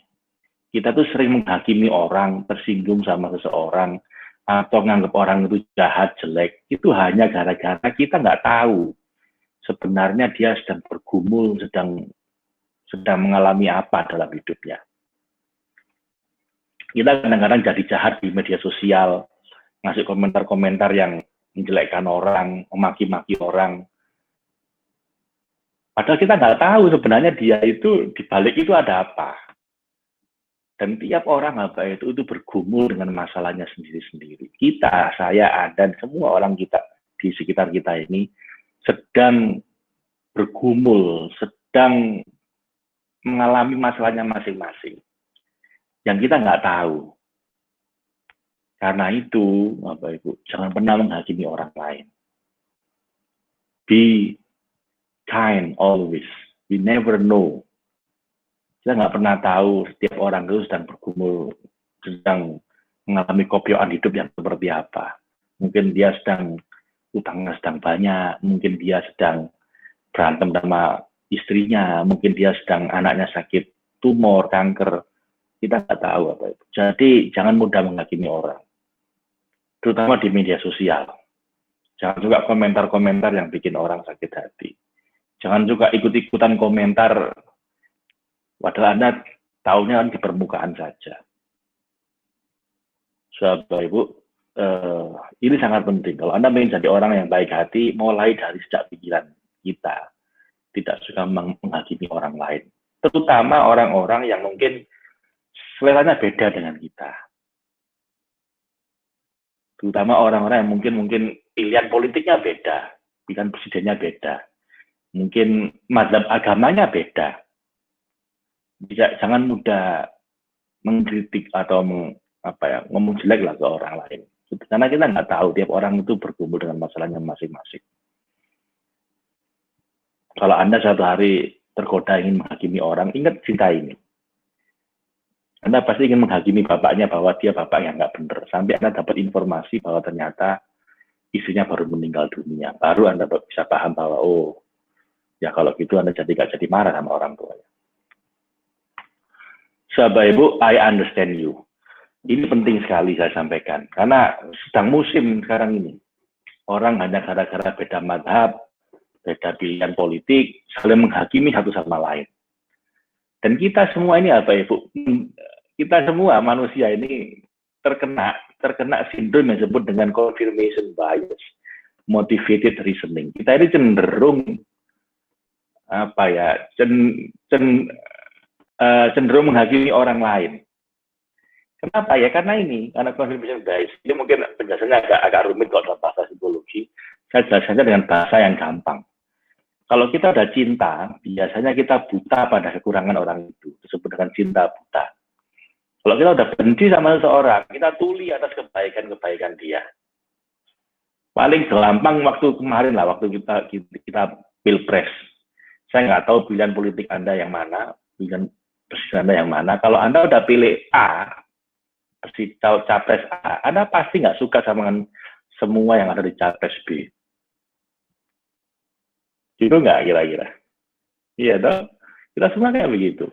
Kita tuh sering menghakimi orang, tersinggung sama seseorang, atau nganggap orang itu jahat, jelek. Itu hanya gara-gara kita nggak tahu sebenarnya dia sedang bergumul, sedang mengalami apa dalam hidupnya. Kita kadang-kadang jadi jahat di media sosial, ngasih komentar-komentar yang menjelekkan orang, memaki-maki orang. Padahal kita nggak tahu sebenarnya dia itu, di balik itu ada apa. Dan tiap orang apa itu bergumul dengan masalahnya sendiri-sendiri. Kita, saya, dan semua orang kita di sekitar kita ini sedang bergumul, sedang mengalami masalahnya masing-masing. Yang kita nggak tahu. Karena itu, Bapak Ibu, jangan pernah menghakimi orang lain. Be kind always. We never know. Kita nggak pernah tahu setiap orang itu sedang bergumul, sedang mengalami kopioan hidup yang seperti apa. Mungkin dia sedang utangnya sedang banyak, mungkin dia sedang berantem sama istrinya, mungkin dia sedang anaknya sakit tumor, kanker. Kita nggak tahu apa itu. Jadi jangan mudah menghakimi orang, terutama di media sosial. Jangan juga komentar-komentar yang bikin orang sakit hati. Jangan juga ikut-ikutan komentar, padahal Anda tahunya kan di permukaan saja. Bapak Ibu, ini sangat penting. Kalau Anda ingin jadi orang yang baik hati, mulai dari sejak pikiran kita. Tidak suka menghakimi orang lain. Terutama orang-orang yang mungkin seleranya beda dengan kita. Terutama orang-orang yang mungkin pilihan politiknya beda, pilihan presidennya beda, mungkin mazhab agamanya beda. Jangan mudah mengkritik atau ngomong jelek lah ke orang lain. Karena kita nggak tahu tiap orang itu bergumul dengan masalahnya masing-masing. Kalau Anda suatu hari tergoda ingin menghakimi orang, ingat cinta ini. Anda pasti ingin menghakimi bapaknya bahwa dia bapak yang nggak benar. Sampai Anda dapat informasi bahwa ternyata istrinya baru meninggal dunia. Baru Anda bisa paham bahwa, oh, ya kalau gitu Anda nggak jadi marah sama orang tuanya. Bapak Ibu, I understand you. Ini penting sekali saya sampaikan, karena sedang musim sekarang ini. Orang hanya gara-gara beda madhab, beda pilihan politik, saling menghakimi satu sama lain. Dan kita semua ini apa Ibu? Kita semua manusia ini terkena sindrom yang disebut dengan confirmation bias, motivated reasoning. Kita ini cenderung cenderung menghakimi orang lain. Kenapa ya? Karena confirmation bias. Ini mungkin penjelasannya agak rumit kalau dalam bahasa psikologi. Saya jelaskannya dengan bahasa yang gampang. Kalau kita udah cinta, biasanya kita buta pada kekurangan orang itu. Disebut dengan cinta buta. Kalau kita udah benci sama seseorang, kita tuli atas kebaikan-kebaikan dia. Paling gampang waktu kemarin lah, waktu kita pilpres. Saya nggak tahu pilihan politik Anda yang mana, pilihan presiden Anda yang mana. Kalau Anda udah pilih A, capres A, Anda pasti nggak suka sama semua yang ada di capres B. Gitu nggak kira-kira? Iya dong, kita semua kayak begitu.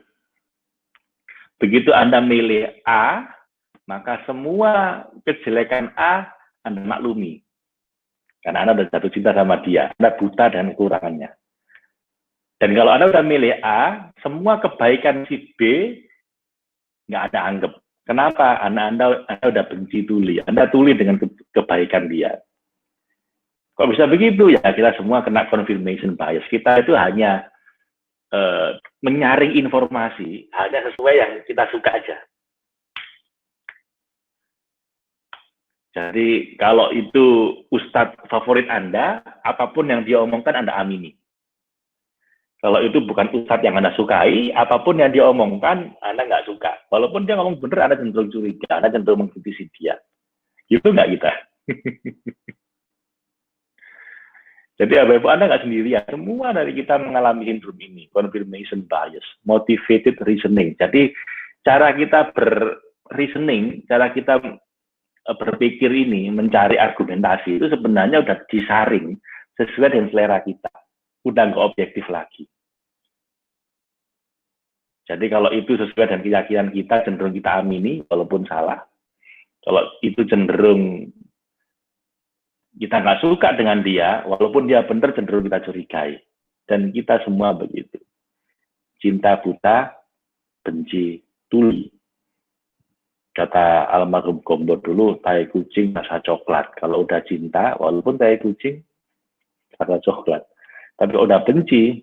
Begitu Anda milih A, maka semua kejelekan A Anda maklumi. Karena Anda sudah jatuh cinta sama dia, Anda buta dengan kekurangannya. Dan kalau Anda sudah milih A, semua kebaikan si B nggak Anda anggap. Kenapa? Anda udah benci tuli. Anda tuli dengan kebaikan dia. Kok bisa begitu? Ya kita semua kena confirmation bias. Kita itu hanya menyaring informasi, hanya sesuai yang kita suka aja. Jadi kalau itu ustadz favorit Anda, apapun yang dia omongkan Anda amini. Kalau itu bukan ustadz yang Anda sukai, apapun yang dia omongkan Anda nggak suka. Walaupun dia ngomong benar, Anda cenderung curiga, Anda cenderung mengkritisi dia. Gitu nggak kita? Jadi Bapak Anda nggak sendirian. Semua dari kita mengalami sindrom ini, confirmation bias, motivated reasoning. Jadi cara kita reasoning, cara kita berpikir ini, mencari argumentasi itu sebenarnya udah disaring sesuai dengan selera kita. Udah nggak objektif lagi. Jadi kalau itu sesuai dengan keyakinan kita, cenderung kita amini, walaupun salah. Kalau itu cenderung kita nggak suka dengan dia, walaupun dia benar, cenderung kita curigai. Dan kita semua begitu. Cinta buta, benci tuli. Kata almarhum Gombo dulu, tai kucing rasa coklat. Kalau udah cinta, walaupun tai kucing rasa coklat. Tapi kalau udah benci,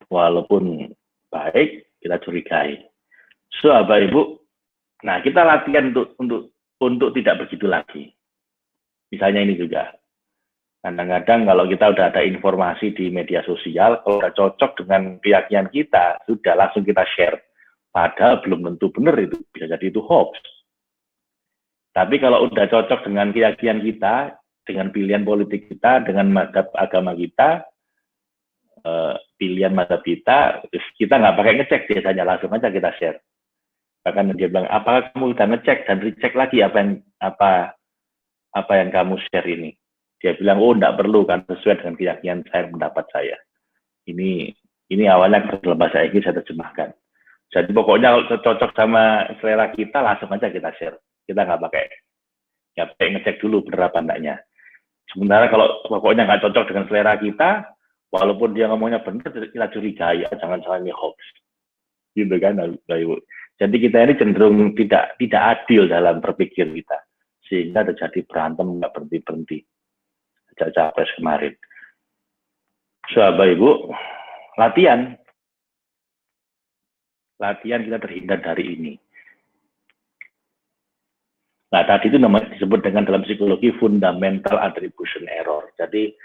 walaupun baik, kita curigai. So, Bapak Ibu, nah kita latihan untuk tidak begitu lagi. Misalnya ini juga. Kadang-kadang kalau kita udah ada informasi di media sosial, kalau udah cocok dengan keyakinan kita, sudah langsung kita share. Padahal belum tentu benar itu, bisa jadi itu hoax. Tapi kalau udah cocok dengan keyakinan kita, dengan pilihan politik kita, dengan mazhab agama kita, pilihan mazhab kita nggak pakai ngecek biasanya, langsung aja kita share. Bahkan dia bilang, apakah kamu udah ngecek dan recheck lagi apa yang kamu share ini? Dia bilang, oh enggak perlu, kan sesuai dengan keyakinan saya, pendapat saya. Ini awalnya dalam bahasa Inggris saya terjemahkan. Jadi pokoknya kalau cocok sama selera kita, langsung aja kita share. Kita nggak pakai ngecek dulu bener apa enggaknya. Sementara kalau pokoknya nggak cocok dengan selera kita, walaupun dia ngomongnya benar, kita curigai, jangan-jangan ini hoax. Gitu kan, Ibu. Jadi kita ini cenderung tidak adil dalam berpikir kita. Sehingga terjadi berantem nggak berhenti-berhenti. Capres kemarin. Bapak Ibu, latihan kita terhindar dari ini. Nah, tadi itu namanya disebut dengan dalam psikologi fundamental attribution error. Jadi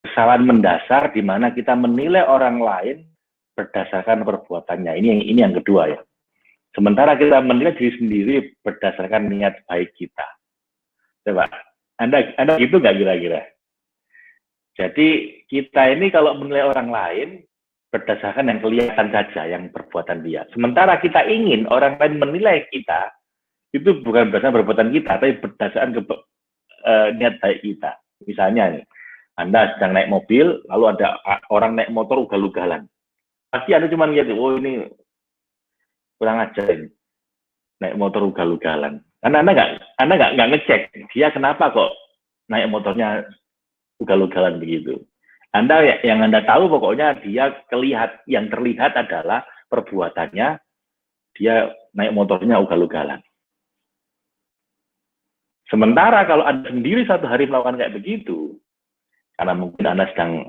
kesalahan mendasar di mana kita menilai orang lain berdasarkan perbuatannya. Ini yang kedua ya. Sementara kita menilai diri sendiri berdasarkan niat baik kita. Coba, Anda gitu nggak kira-kira? Jadi kita ini kalau menilai orang lain berdasarkan yang kelihatan saja, yang perbuatan dia. Sementara kita ingin orang lain menilai kita, itu bukan berdasarkan perbuatan kita, tapi berdasarkan niat baik kita. Misalnya nih, Anda sedang naik mobil, lalu ada orang naik motor ugal-ugalan. Pasti Anda cuma lihat, oh ini kurang ajar ini. naik motor ugal-ugalan. Karena Anda nggak ngecek dia kenapa kok naik motornya ugal-ugalan begitu. Yang Anda tahu pokoknya dia yang terlihat adalah perbuatannya dia naik motornya ugal-ugalan. Sementara kalau Anda sendiri satu hari melakukan kayak begitu, karena mungkin Anda sedang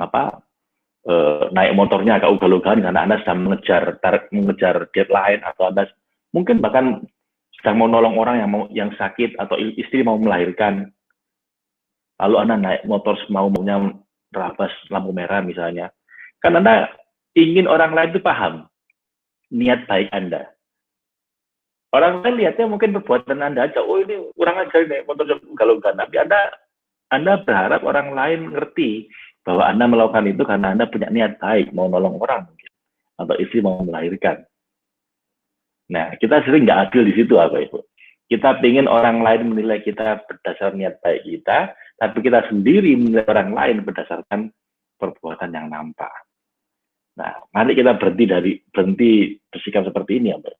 naik motornya agak ugal-ugalan karena Anda sedang mengejar deadline, atau Anda mungkin bahkan sedang mau nolong orang yang sakit atau istri mau melahirkan, lalu Anda naik motor maunya terabas lampu merah misalnya, kan Anda ingin orang lain itu paham niat baik Anda. Orang lain lihatnya mungkin perbuatan Anda aja, oh ini kurang ajar naik motor ugal-ugalan, tapi Anda berharap orang lain ngerti bahwa Anda melakukan itu karena Anda punya niat baik, mau nolong orang mungkin, atau istri mau melahirkan. Nah, kita sering nggak adil di situ, Bapak Ibu. Kita ingin orang lain menilai kita berdasar niat baik kita, tapi kita sendiri menilai orang lain berdasarkan perbuatan yang nampak. Nah, mari kita berhenti bersikap seperti ini, Bapak.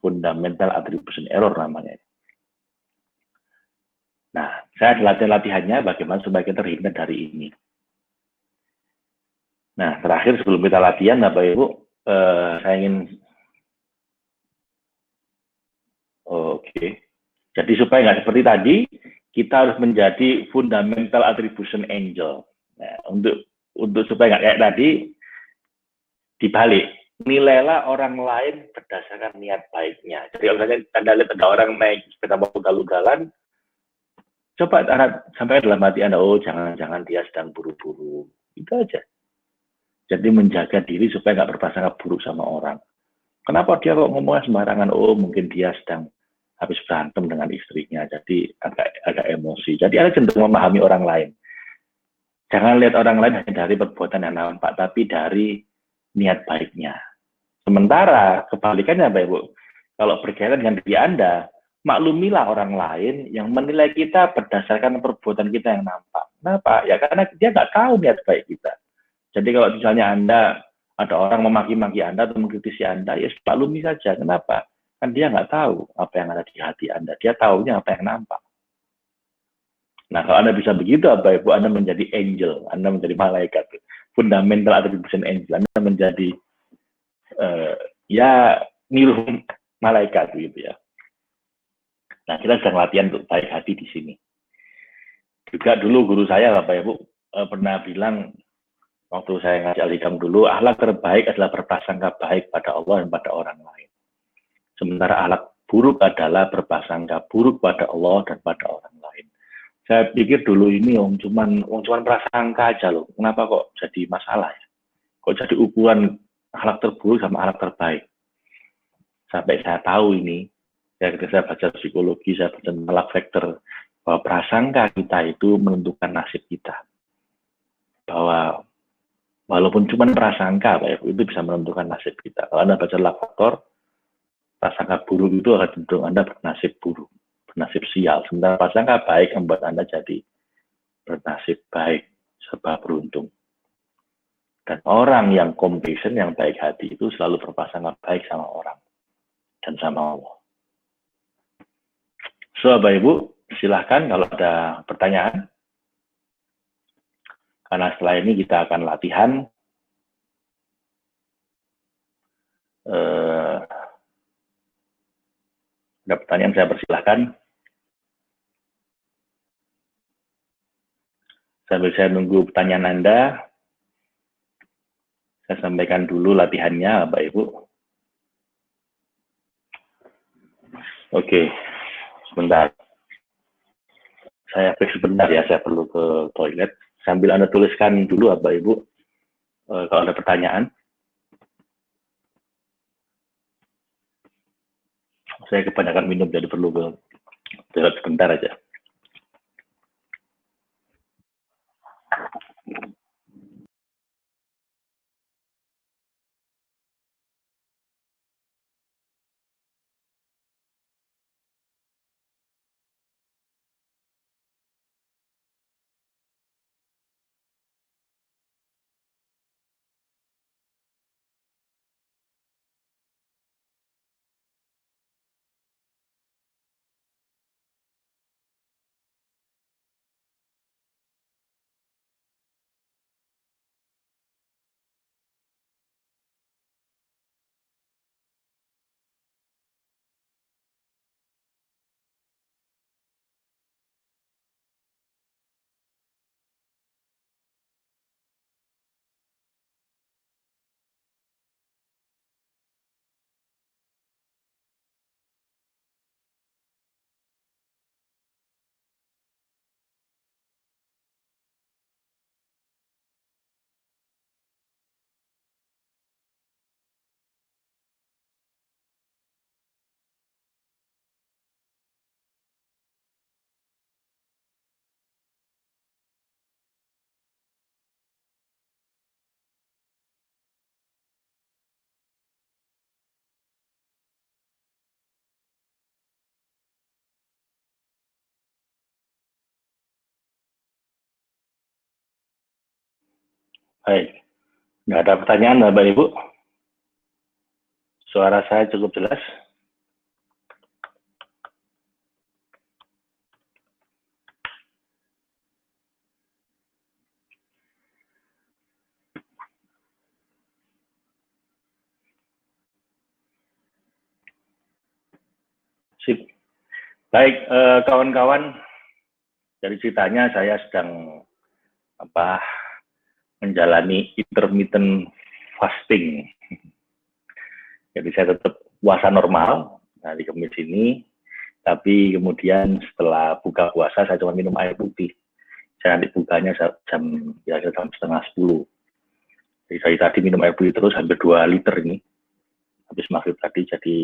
Fundamental attribution error namanya. Nah, saya ada latihannya bagaimana supaya kita terhindar dari ini. Nah, terakhir sebelum kita latihan, Bapak Ibu, saya ingin Jadi supaya nggak seperti tadi, kita harus menjadi fundamental attribution angel. Nah, untuk supaya nggak kayak tadi, dibalik, nilailah orang lain berdasarkan niat baiknya. Jadi kalau misalnya Anda lihat ada orang naik sepeda motor ugal-ugalan, coba sampai dalam hati Anda, oh jangan dia sedang buru-buru. Itu aja. Jadi menjaga diri supaya nggak berprasangka buruk sama orang. Kenapa dia kok ngomongnya sembarangan? Oh mungkin dia sedang habis berantem dengan istrinya, jadi agak emosi. Jadi Anda cenderung memahami orang lain. Jangan lihat orang lain hanya dari perbuatan yang nampak, tapi dari niat baiknya. Sementara kebalikannya, Bapak Ibu, kalau berkaitan dengan diri Anda, maklumilah orang lain yang menilai kita berdasarkan perbuatan kita yang nampak. Kenapa? Ya karena dia nggak tahu niat baik kita. Jadi kalau misalnya ada orang memaki-maki Anda atau mengkritisi Anda, ya maklumi saja. Kenapa? Kan dia nggak tahu apa yang ada di hati Anda. Dia tahunya apa yang nampak. Nah, kalau Anda bisa begitu, Bapak Ibu, Anda menjadi angel. Anda menjadi malaikat. Fundamental attribution angel. Anda menjadi ya niru malaikat gitu ya. Nah, kita sedang latihan untuk baik hati di sini. Juga dulu guru saya, Bapak Ibu, pernah bilang, waktu saya ngaji Al-Hikam dulu, akhlak terbaik adalah berprasangka baik pada Allah dan pada orang lain. Sementara akhlak buruk adalah berprasangka buruk pada Allah dan pada orang lain. Saya pikir dulu ini cuman prasangka aja loh. Kenapa kok jadi masalah ya? Kok jadi ukuran akhlak terburuk sama akhlak terbaik? Sampai saya tahu ini, ketika saya baca psikologi, saya baca akhlak factor, bahwa prasangka kita itu menentukan nasib kita. Bahwa walaupun cuma prasangka, itu bisa menentukan nasib kita. Kalau Anda baca akhlak faktor, prasangka buruk itu akan cenderung Anda bernasib buruk, bernasib sial. Sementara prasangka baik membuat Anda jadi bernasib baik, serba beruntung. Dan orang yang compassion, yang baik hati itu selalu berprasangka baik sama orang dan sama Allah. So, Bapak Ibu, silahkan kalau ada pertanyaan. Karena setelah ini kita akan latihan. Ada pertanyaan, saya persilahkan. Sambil saya nunggu pertanyaan Anda, saya sampaikan dulu latihannya, Bapak Ibu. Oke, sebentar. Saya break sebentar ya, saya perlu ke toilet. Sambil Anda tuliskan dulu, Bapak Ibu, kalau ada pertanyaan. Saya kebanyakan minum, jadi perlu ke toilet sebentar aja. Baik, nggak ada pertanyaan Bapak Ibu? Suara saya cukup jelas? Sip. Baik, kawan-kawan, dari ceritanya saya sedang menjalani intermittent fasting. Jadi saya tetap puasa normal hari Kamis ini, tapi kemudian setelah buka puasa saya cuma minum air putih. Saya nanti bukanya jam 9:30. Jadi saya tadi minum air putih terus hampir 2 liter ini. Habis maghrib tadi, jadi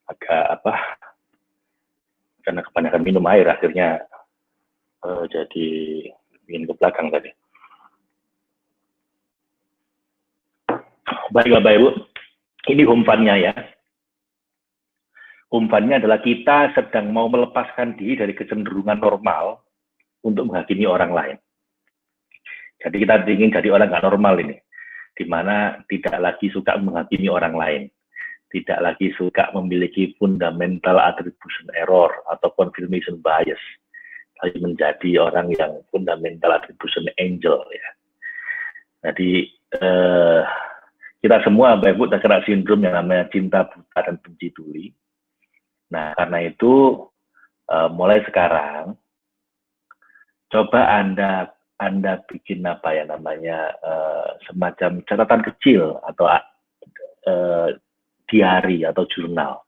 agak karena kebanyakan minum air akhirnya jadi ingin ke belakang tadi. Baik Bapak Ibu, ini home fun-nya ya. Home fun-nya adalah kita sedang mau melepaskan diri dari kecenderungan normal untuk menghakimi orang lain. Jadi kita ingin jadi orang nggak normal ini, di mana tidak lagi suka menghakimi orang lain, tidak lagi suka memiliki fundamental attribution error atau confirmation bias, tapi menjadi orang yang fundamental attribution angel ya. Jadi kita semua Bapak Ibu terkena sindrom yang namanya cinta buta dan benci tuli. Nah karena itu mulai sekarang coba Anda bikin semacam catatan kecil atau diary atau jurnal.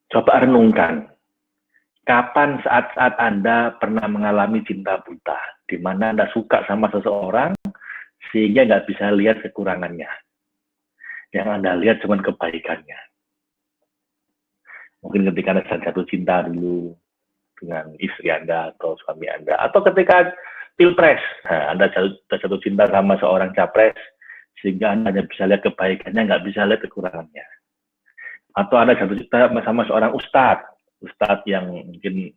Coba renungkan, kapan saat-saat Anda pernah mengalami cinta buta, di mana Anda suka sama seseorang, sehingga nggak bisa lihat kekurangannya. Yang Anda lihat cuma kebaikannya. Mungkin ketika Anda sedang jatuh cinta dulu dengan istri Anda atau suami Anda, atau ketika pilpres, nah, Anda jatuh cinta sama seorang capres, sehingga Anda hanya bisa lihat kebaikannya, nggak bisa lihat kekurangannya. Atau Anda jatuh cinta sama seorang ustadz yang mungkin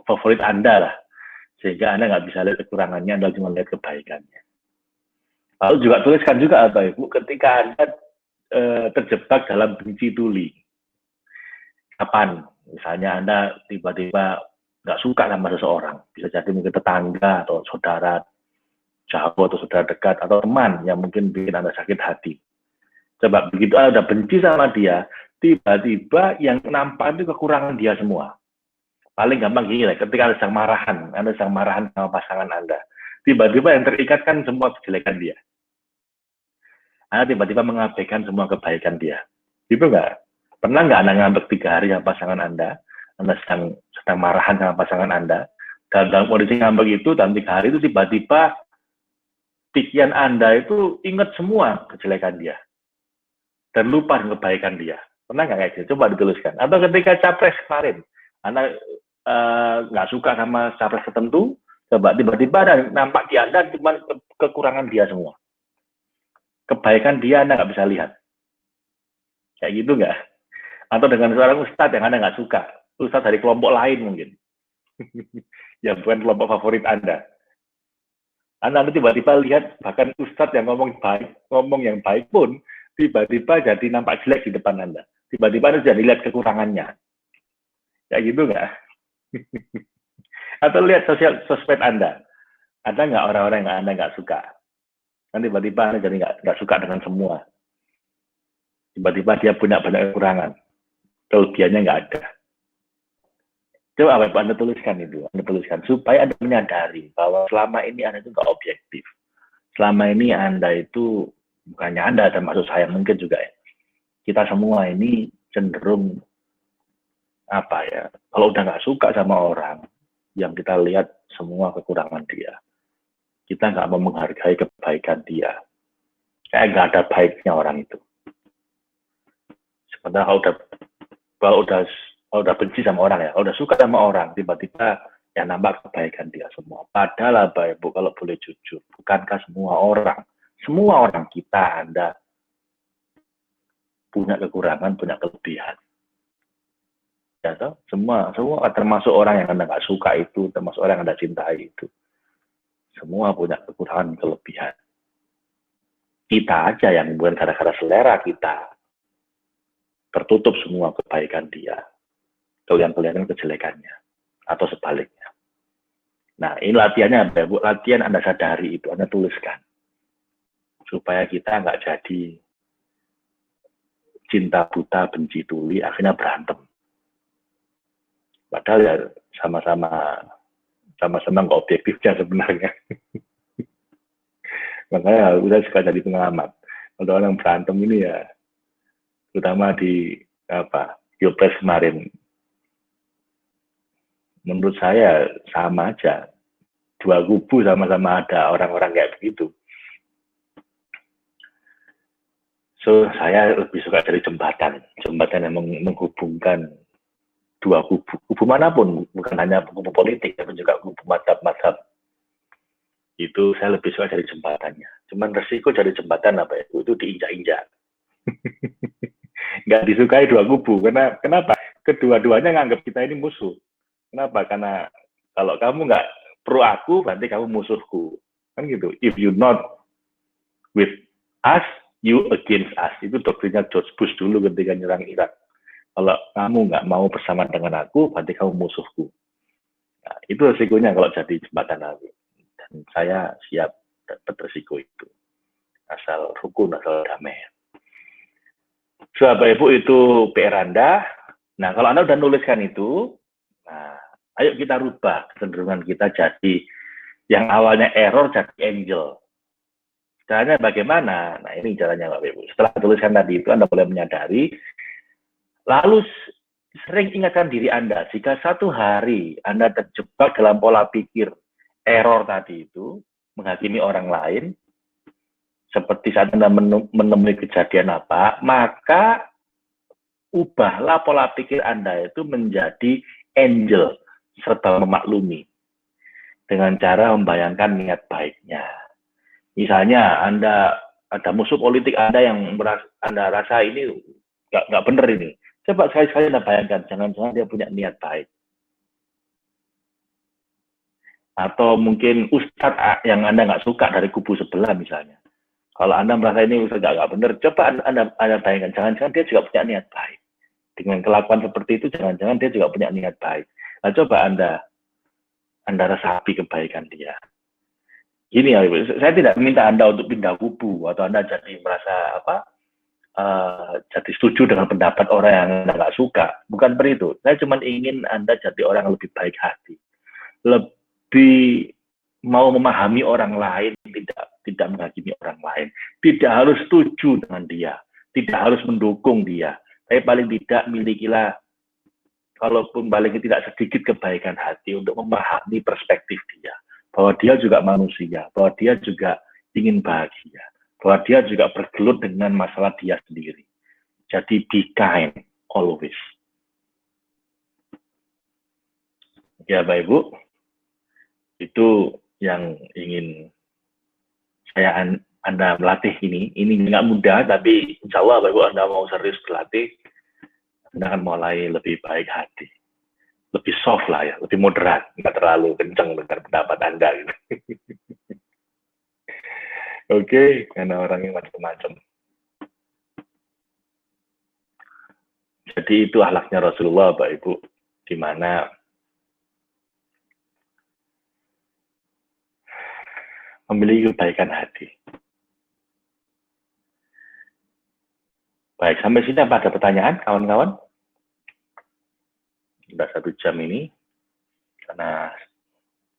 favorit Anda lah, sehingga Anda nggak bisa lihat kekurangannya, Anda cuma lihat kebaikannya. Lalu juga tuliskan juga Bapak Ibu, ketika Anda terjebak dalam benci tuli. Kapan? Misalnya Anda tiba-tiba nggak suka sama seseorang, bisa jadi mungkin tetangga atau saudara jauh atau saudara dekat atau teman yang mungkin bikin Anda sakit hati. Coba begitu Anda udah benci sama dia, tiba-tiba yang nampak itu kekurangan dia semua. Paling gampang gini lah, ketika Anda sedang marahan sama pasangan Anda, tiba-tiba yang terikat kan semua kejelekan dia. Anda tiba-tiba mengabaikan semua kebaikan dia. Gitu nggak? Pernah nggak Anda ngambek 3 hari sama pasangan Anda sedang marahan sama pasangan Anda, dan dalam kondisi ngambek itu, dalam 3 hari itu tiba-tiba pikiran Anda itu ingat semua kejelekan dia, dan lupa dengan kebaikan dia. Pernah nggak kayak gitu? Coba dituliskan. Atau ketika capres kemarin, Anda nggak suka sama capres tertentu, coba tiba-tiba ada nampak di Anda cuma kekurangan dia semua. Kebaikan dia Anda nggak bisa lihat. Kayak gitu nggak? Atau dengan seorang ustadz yang Anda nggak suka, ustadz dari kelompok lain mungkin, yang bukan kelompok favorit Anda. Anda tiba-tiba lihat bahkan ustadz yang ngomong yang baik pun, tiba-tiba jadi nampak jelek di depan Anda. Tiba-tiba Anda jadi lihat kekurangannya. Kayak gitu nggak? Atau lihat sosmed Anda. Ada nggak orang-orang yang Anda nggak suka? Kan tiba-tiba Anda jadi nggak suka dengan semua. Tiba-tiba dia punya banyak kekurangan. Kelebihannya nggak ada. Coba Anda tuliskan itu. Anda tuliskan supaya Anda menyadari bahwa selama ini Anda itu nggak objektif. Selama ini Anda itu, bukannya Anda, termasuk saya mungkin juga ya, kita semua ini cenderung kalau udah nggak suka sama orang, yang kita lihat semua kekurangan dia. Kita nggak mau menghargai kebaikan dia. Kayak nggak ada baiknya orang itu. Sebenarnya kalau udah benci sama orang ya, kalau udah suka sama orang, tiba-tiba ya nampak kebaikan dia semua. Padahal Bapak Ibu, kalau boleh jujur, bukankah semua orang kita, Anda punya kekurangan, punya kelebihan. Ya toh? Semua termasuk orang yang Anda nggak suka itu, termasuk orang yang Anda cintai itu. Semua punya kekurangan kelebihan. Kita aja yang bukan gara-gara selera kita tertutup semua kebaikan dia, yang kelihatan kejelekannya, atau sebaliknya. Nah, ini latihannya, Bu. Latihan Anda sadari itu, Anda tuliskan. Supaya kita nggak jadi cinta buta, benci tuli, akhirnya berantem. Padahal ya sama-sama nggak objektifnya sebenarnya. Makanya saya suka jadi pengamat. Kalau orang berantem ini ya, terutama di Pilpres kemarin, menurut saya sama aja. Dua kubu sama-sama ada orang-orang kayak begitu. So, saya lebih suka dari jembatan yang menghubungkan dua kubu manapun, bukan hanya kubu politik, tapi juga kubu mazhab-mazhab. Itu saya lebih suka dari jembatannya. Cuman resiko dari jembatan apa itu diinjak-injak. Nggak disukai dua kubu. Kenapa? Kedua-duanya nganggap kita ini musuh. Kenapa? Karena kalau kamu nggak pro aku, berarti kamu musuhku. Kan gitu. If you not with us, you against us. Itu doktrinnya George Bush dulu ketika nyerang Irak. Kalau kamu nggak mau bersama dengan aku, berarti kamu musuhku. Nah, itu resikonya kalau jadi jembatan aku. Dan saya siap dapat resiko itu. Asal rukun, asal damai. So, Bapak Ibu, itu PR Anda. Nah, kalau Anda udah nuliskan itu, nah, ayo kita rubah kecenderungan kita jadi yang awalnya error jadi angel. Caranya bagaimana? Nah, ini caranya Bapak Ibu. Setelah tuliskan tadi itu, Anda boleh menyadari, lalu sering ingatkan diri Anda, jika satu hari Anda terjebak dalam pola pikir error tadi itu, menghakimi orang lain, seperti saat Anda menemui kejadian apa, maka ubahlah pola pikir Anda itu menjadi angel, serta memaklumi, dengan cara membayangkan niat baiknya. Misalnya, Anda ada musuh politik Anda yang Anda rasa ini nggak benar ini. Coba sekali-sekali Anda bayangkan, jangan-jangan dia punya niat baik. Atau mungkin ustadz yang Anda nggak suka dari kubu sebelah misalnya. Kalau Anda merasa ini ustadz nggak benar, coba Anda bayangkan, jangan-jangan dia juga punya niat baik. Dengan kelakuan seperti itu, jangan-jangan dia juga punya niat baik. Nah, coba Anda resapi kebaikan dia. Gini ya, saya tidak minta Anda untuk pindah kubu, atau Anda jadi merasa jadi setuju dengan pendapat orang yang Anda nggak suka. Bukan seperti itu. Saya cuma ingin Anda jadi orang yang lebih baik hati. Lebih mau memahami orang lain, tidak menghakimi orang lain. Tidak harus setuju dengan dia. Tidak harus mendukung dia. Tapi paling tidak milikilah, kalaupun paling tidak sedikit kebaikan hati untuk memahami perspektif dia. Bahwa dia juga manusia. Bahwa dia juga ingin bahagia. Bahwa dia juga bergelut dengan masalah dia sendiri. Jadi be kind always. Ya Bapak Ibu, itu yang ingin Anda melatih ini. Ini nggak mudah, tapi insya Allah Bapak Ibu Anda mau serius berlatih, Anda akan mulai lebih baik hati. Lebih soft lah ya, lebih moderat. Nggak terlalu kencang dengan pendapat Anda. Gitu. Oke, karena orangnya macam-macam. Jadi itu akhlaknya Rasulullah, Bapak Ibu, di mana memiliki kebaikan hati. Baik, sampai sini apa ada pertanyaan, kawan-kawan? Sudah 1 jam ini, karena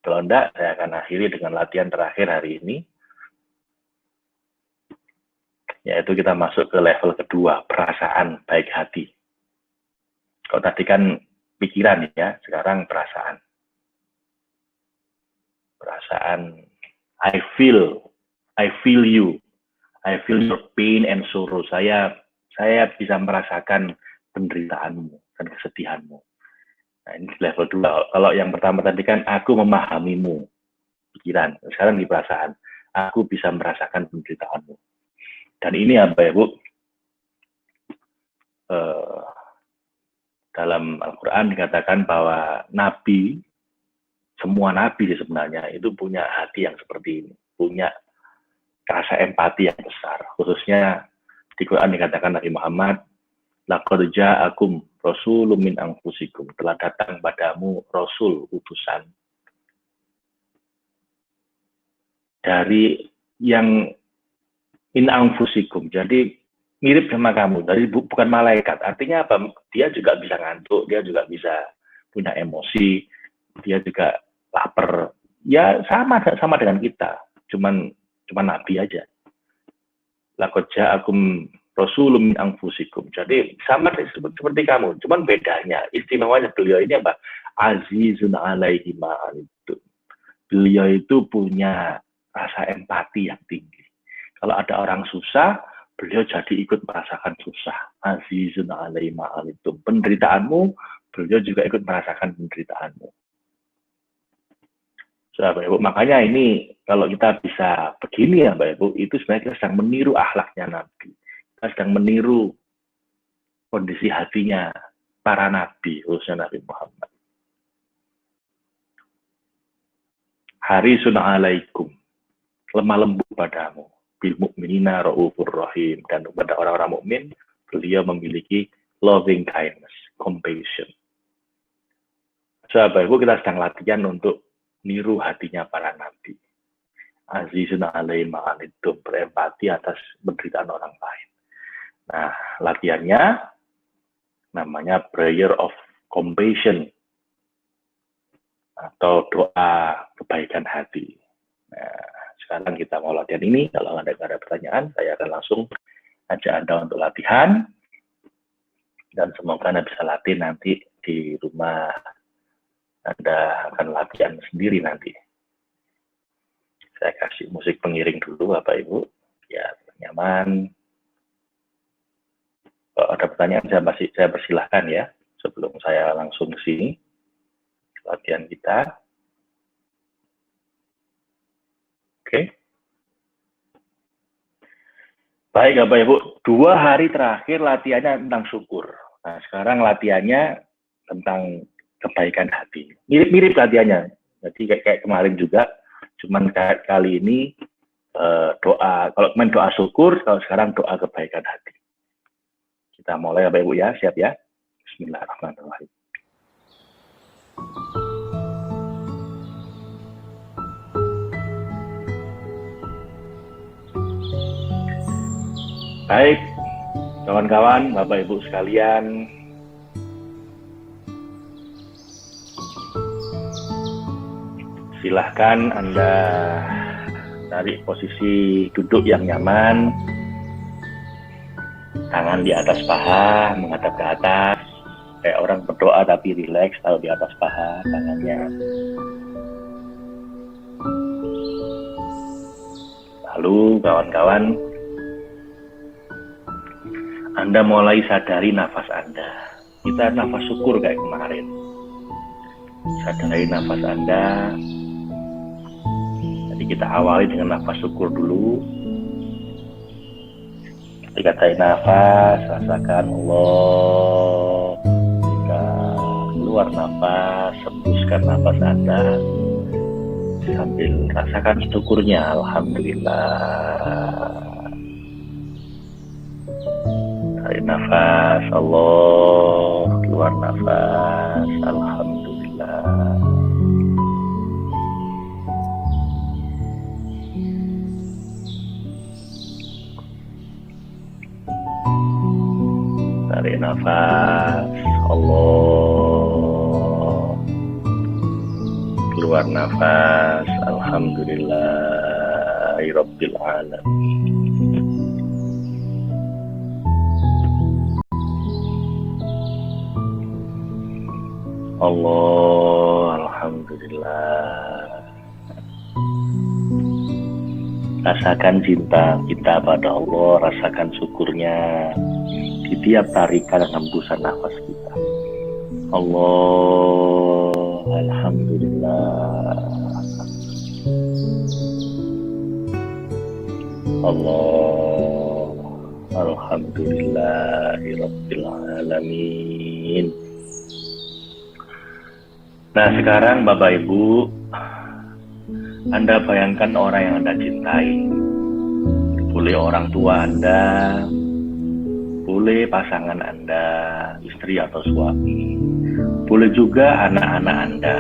kalau enggak, saya akan akhiri dengan latihan terakhir hari ini, yaitu kita masuk ke level kedua, perasaan baik hati. Kalau tadi kan pikiran ya, sekarang perasaan. Perasaan, I feel you, I feel your pain and sorrow. Saya bisa merasakan penderitaanmu dan kesedihanmu. Nah, ini level 2. Kalau yang pertama tadi kan aku memahamimu, pikiran. Sekarang di perasaan, aku bisa merasakan penderitaanmu. Dan ini apa ya Bu? Dalam Al-Quran dikatakan bahwa Nabi semua nabi sebenarnya itu punya hati yang seperti ini, punya rasa empati yang besar. Khususnya di Quran dikatakan Nabi Muhammad, laqad ja'akum rasulun min anfusikum, telah datang padamu rasul, utusan dari yang min anfusikum, jadi mirip sama kamu, dari bukan malaikat. Artinya apa? Dia juga bisa ngantuk, dia juga bisa punya emosi, dia juga lapar. Ya sama dengan kita, cuman nabi aja. Laqad ja'akum rasulun min anfusikum. Jadi sama seperti kamu, cuman bedanya, istimewanya beliau ini apa? Azizun alaihi ma anittum. Beliau itu punya rasa empati yang tinggi. Kalau ada orang susah, beliau jadi ikut merasakan susah. Azizun alaihi ma anittum. Penderitaanmu, beliau juga ikut merasakan penderitaanmu. Bapak Ibu, makanya ini kalau kita bisa begini ya Bapak Ibu, itu sebenarnya kita sedang meniru akhlaknya Nabi. Kita sedang meniru kondisi hatinya para Nabi, khususnya Nabi Muhammad. Harisun alaikum, lemah lembut padamu, bil mu'minina ra'ufur rahim, dan kepada orang-orang mukmin beliau memiliki loving kindness, compassion. Bapak Ibu, kita sedang latihan untuk niru hatinya para nabi. Azizun alaihi ma anittum, berempati atas penderitaan orang lain. Nah, latihannya namanya prayer of compassion atau doa kebaikan hati. Nah, sekarang kita mau latihan ini. Kalau ada pertanyaan, saya akan langsung ajak Anda untuk latihan. Dan semoga Anda bisa latih nanti di rumah. Anda akan latihan sendiri nanti. Saya kasih musik pengiring dulu, Bapak Ibu. Ya, nyaman. Kalau ada pertanyaan, saya persilahkan ya. Sebelum saya langsung ke sini. Latihan kita. Oke. Baik, Bapak Ibu. 2 hari terakhir latihannya tentang syukur. Nah, sekarang latihannya tentang kebaikan hati. Mirip latihannya. Jadi kayak kemarin juga, cuman kali ini doa. Kalau kemarin doa syukur, kalau sekarang doa kebaikan hati. Kita mulai Bapak Ibu ya, siap ya. Bismillahirrahmanirrahim. Baik, kawan-kawan, Bapak Ibu sekalian, silahkan Anda cari posisi duduk yang nyaman, tangan di atas paha, menghadap ke atas, kayak orang berdoa tapi rileks, taruh di atas paha tangannya. Lalu kawan-kawan, Anda mulai sadari nafas Anda. Kita nafas syukur kayak kemarin. Sadari nafas Anda. Jadi kita awali dengan nafas syukur dulu. Ketika tarik nafas, rasakan Allah. Ketika keluar nafas, hembuskan nafas Anda. Sambil rasakan syukurnya, alhamdulillah. Tarik nafas, Allah. Keluar nafas, alhamdulillah. Tarik nafas, Allah. Keluar nafas, alhamdulillahirabbil alamin. Allah, alhamdulillah. Rasakan cinta kita pada Allah, rasakan syukurnya di tiap tarikan dan hembusan nafas kita. Allah, alhamdulillah. Allah, alhamdulillahirabbil alamin. Nah, sekarang Bapak Ibu Anda bayangkan orang yang Anda cintai. Boleh orang tua Anda, boleh pasangan Anda, istri atau suami, boleh juga anak-anak Anda.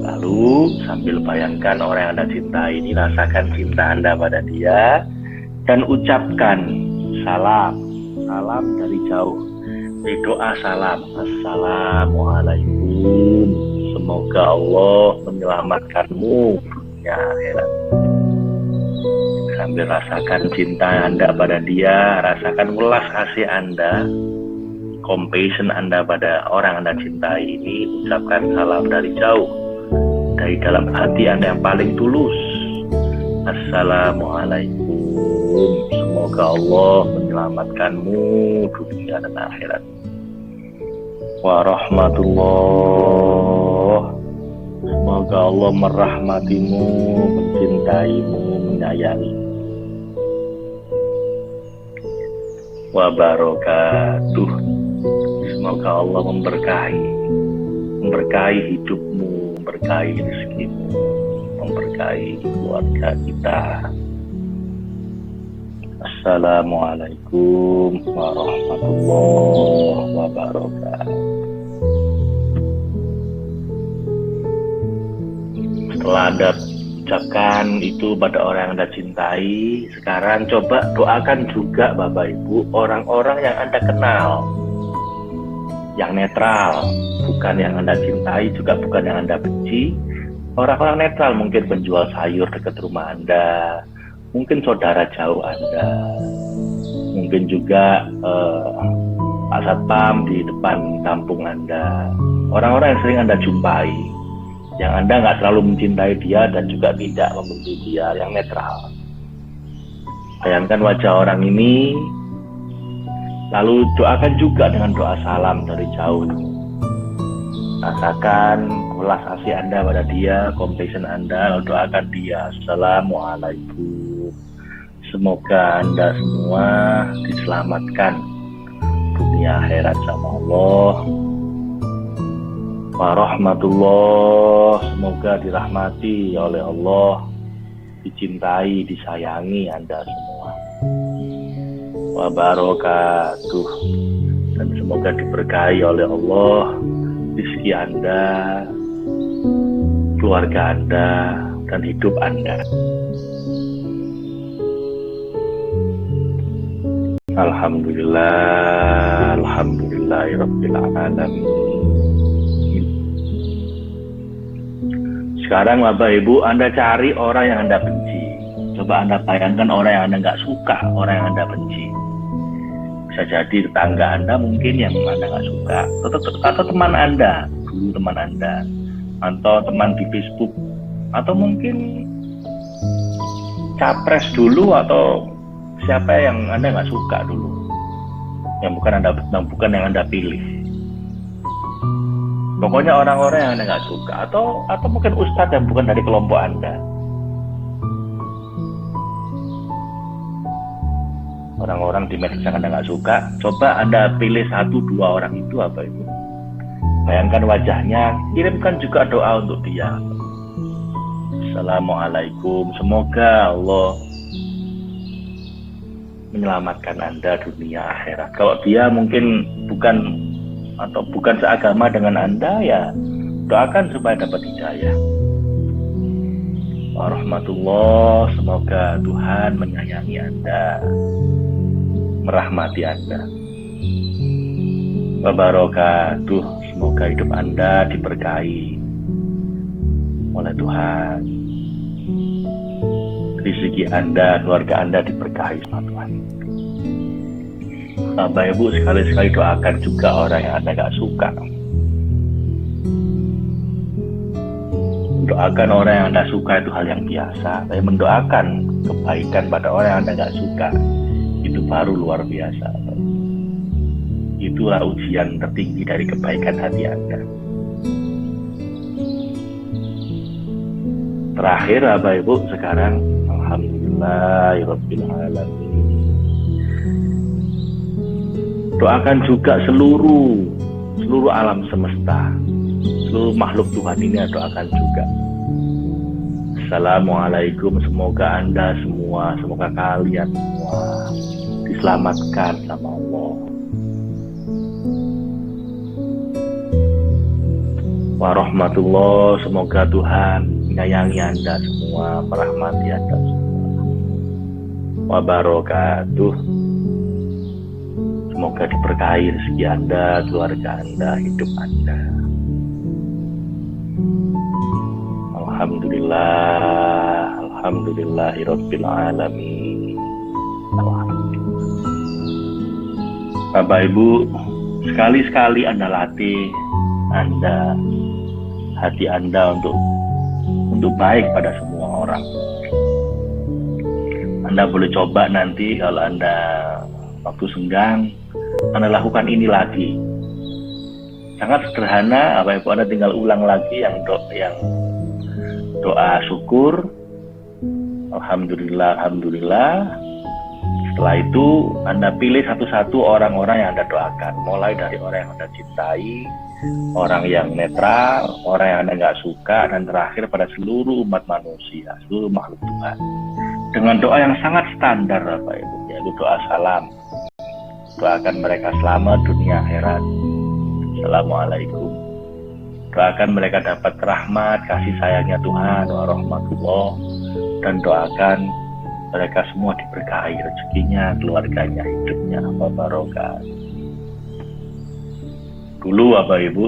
Lalu sambil bayangkan orang yang Anda cintai ini, rasakan cinta Anda pada dia dan ucapkan salam dari jauh. Ini doa salam. Assalamualaikum. Semoga Allah menyelamatkanmu dunia akhirat. Sambil rasakan cinta Anda pada dia, rasakan welas kasih Anda, compassion Anda pada orang Anda cintai ini, ucapkan salam dari jauh, dari dalam hati Anda yang paling tulus. Assalamualaikum, semoga Allah menyelamatkanmu dunia dan akhirat. Warahmatullah, semoga Allah merahmatimu, mencintaimu, menyayangi. Wabarakatuh, semoga Allah memberkahi hidupmu, memberkahi rezekimu, memberkahi keluarga kita. Assalamualaikum warahmatullahi wabarakatuh. Setelah Anda ucapkan itu pada orang yang Anda cintai, sekarang coba doakan juga Bapak Ibu orang-orang yang Anda kenal, yang netral, bukan yang Anda cintai, juga bukan yang Anda benci. Orang-orang netral, mungkin penjual sayur dekat rumah Anda, mungkin saudara jauh Anda, mungkin juga Pak Satpam di depan kampung Anda, orang-orang yang sering Anda jumpai, yang Anda nggak terlalu mencintai dia dan juga tidak membenci dia, yang netral. Bayangkan wajah orang ini, lalu doakan juga dengan doa salam dari jauh. Rasakan ulas kasih Anda pada dia, compassion Anda, lalu doakan dia. Assalamualaikum, semoga Anda semua diselamatkan dunia akhirat sama Allah. Warahmatullah, semoga dirahmati oleh Allah, dicintai, disayangi Anda semua. Wabarakatuh, dan semoga diberkahi oleh Allah rezeki Anda, keluarga Anda, dan hidup Anda. Alhamdulillah, alhamdulillahirabbil alamin. Sekarang Bapak Ibu, Anda cari orang yang Anda benci. Coba Anda bayangkan orang yang Anda nggak suka, orang yang Anda benci. Bisa jadi tetangga Anda mungkin yang Anda nggak suka, atau teman Anda, dulu teman Anda, atau teman di Facebook, atau mungkin capres dulu, atau siapa yang Anda nggak suka dulu, yang bukan yang Anda pilih. Pokoknya orang-orang yang Anda nggak suka, atau mungkin ustadz yang bukan dari kelompok Anda. Orang-orang di medsos yang Anda nggak suka, coba Anda pilih 1-2 orang itu apa itu. Bayangkan wajahnya, kirimkan juga doa untuk dia. Assalamualaikum, semoga Allah menyelamatkan Anda dunia akhirat. Kalau dia mungkin bukan seagama dengan Anda, ya doakan supaya dapat hidayah. Warahmatullah, semoga Tuhan menyayangi Anda, merahmati Anda. Wabarakatuh, semoga hidup Anda diberkahi oleh Tuhan. Rezeki Anda, keluarga Anda diberkahi sama Tuhan. Bapak Ibu, sekali-sekali doakan juga orang yang Anda gak suka. Doakan orang yang Anda suka itu hal yang biasa, tapi mendoakan kebaikan pada orang yang Anda gak suka, itu baru luar biasa. Itulah ujian tertinggi dari kebaikan hati Anda. Terakhir Bapak Ibu, sekarang alhamdulillahirabbil alamin. Doakan juga seluruh alam semesta, seluruh makhluk Tuhan ini doakan juga. Assalamualaikum, semoga Anda semua, semoga kalian semua diselamatkan sama Allah. Warahmatullah, semoga Tuhan menyayangi Anda semua, merahmati Anda semua. Wabarakatuh, semoga diberkahi rezeki Anda, keluarga Anda, hidup Anda. Alhamdulillah, alhamdulillahirabbil alamin. Bapak Ibu, sekali-sekali Anda latih hati Anda untuk baik pada semua orang. Anda boleh coba nanti kalau Anda waktu senggang, Anda lakukan ini lagi. Sangat sederhana, Bapak Ibu, Anda tinggal ulang lagi yang doa syukur, alhamdulillah, alhamdulillah. Setelah itu Anda pilih satu-satu orang-orang yang Anda doakan, mulai dari orang yang Anda cintai, orang yang netral, orang yang Anda nggak suka, dan terakhir pada seluruh umat manusia, seluruh makhluk Tuhan. Dengan doa yang sangat standar, Bapak Ibu, yaitu doa salam. Doakan mereka selamat dunia akhirat. Assalamualaikum. Doakan mereka dapat rahmat, kasih sayangnya Tuhan, warahmatullah, dan doakan mereka semua diberkahi rezekinya, keluarganya, hidupnya, wabarakatuh. Dulu Bapak Ibu,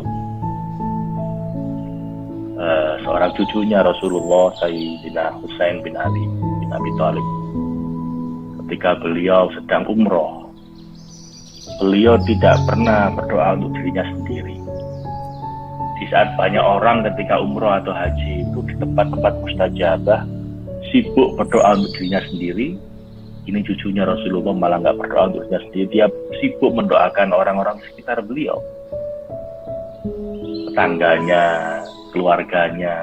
seorang cucunya Rasulullah, Sayyidina Husain bin Ali bin Abi Thalib, ketika beliau sedang umroh, beliau tidak pernah berdoa untuk dirinya sendiri. Di saat banyak orang ketika umroh atau haji itu di tempat-tempat mustajabah sibuk berdoa untuk dirinya sendiri, ini cucunya Rasulullah malah nggak berdoa untuk dirinya sendiri, dia sibuk mendoakan orang-orang di sekitar beliau, tetangganya, keluarganya,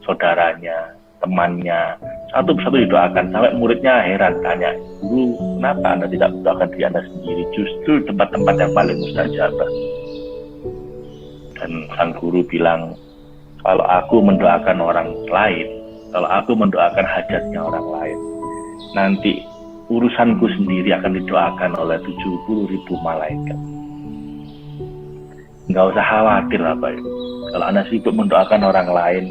saudaranya, temannya, satu persatu didoakan. Sampai muridnya heran, tanya, "Guru, kenapa Anda tidak mendoakan diri Anda sendiri, justru tempat-tempat yang paling mustajabah?" Dan sang guru bilang, kalau aku mendoakan orang lain, kalau aku mendoakan hajatnya orang lain, nanti urusanku sendiri akan didoakan oleh 70.000 malaikat. Nggak usah khawatir Bapak Ibu. Kalau Anda sibuk mendoakan orang lain,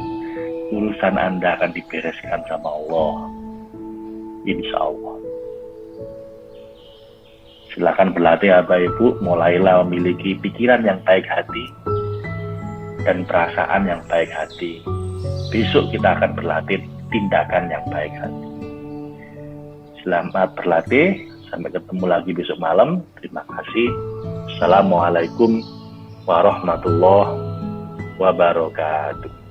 urusan Anda akan dibereskan sama Allah. Insya Allah. Silakan berlatih Bapak Ibu, mulailah memiliki pikiran yang baik hati dan perasaan yang baik hati. Besok kita akan berlatih tindakan yang baik hati. Selamat berlatih, sampai ketemu lagi besok malam. Terima kasih. Assalamualaikum warahmatullahi wabarakatuh.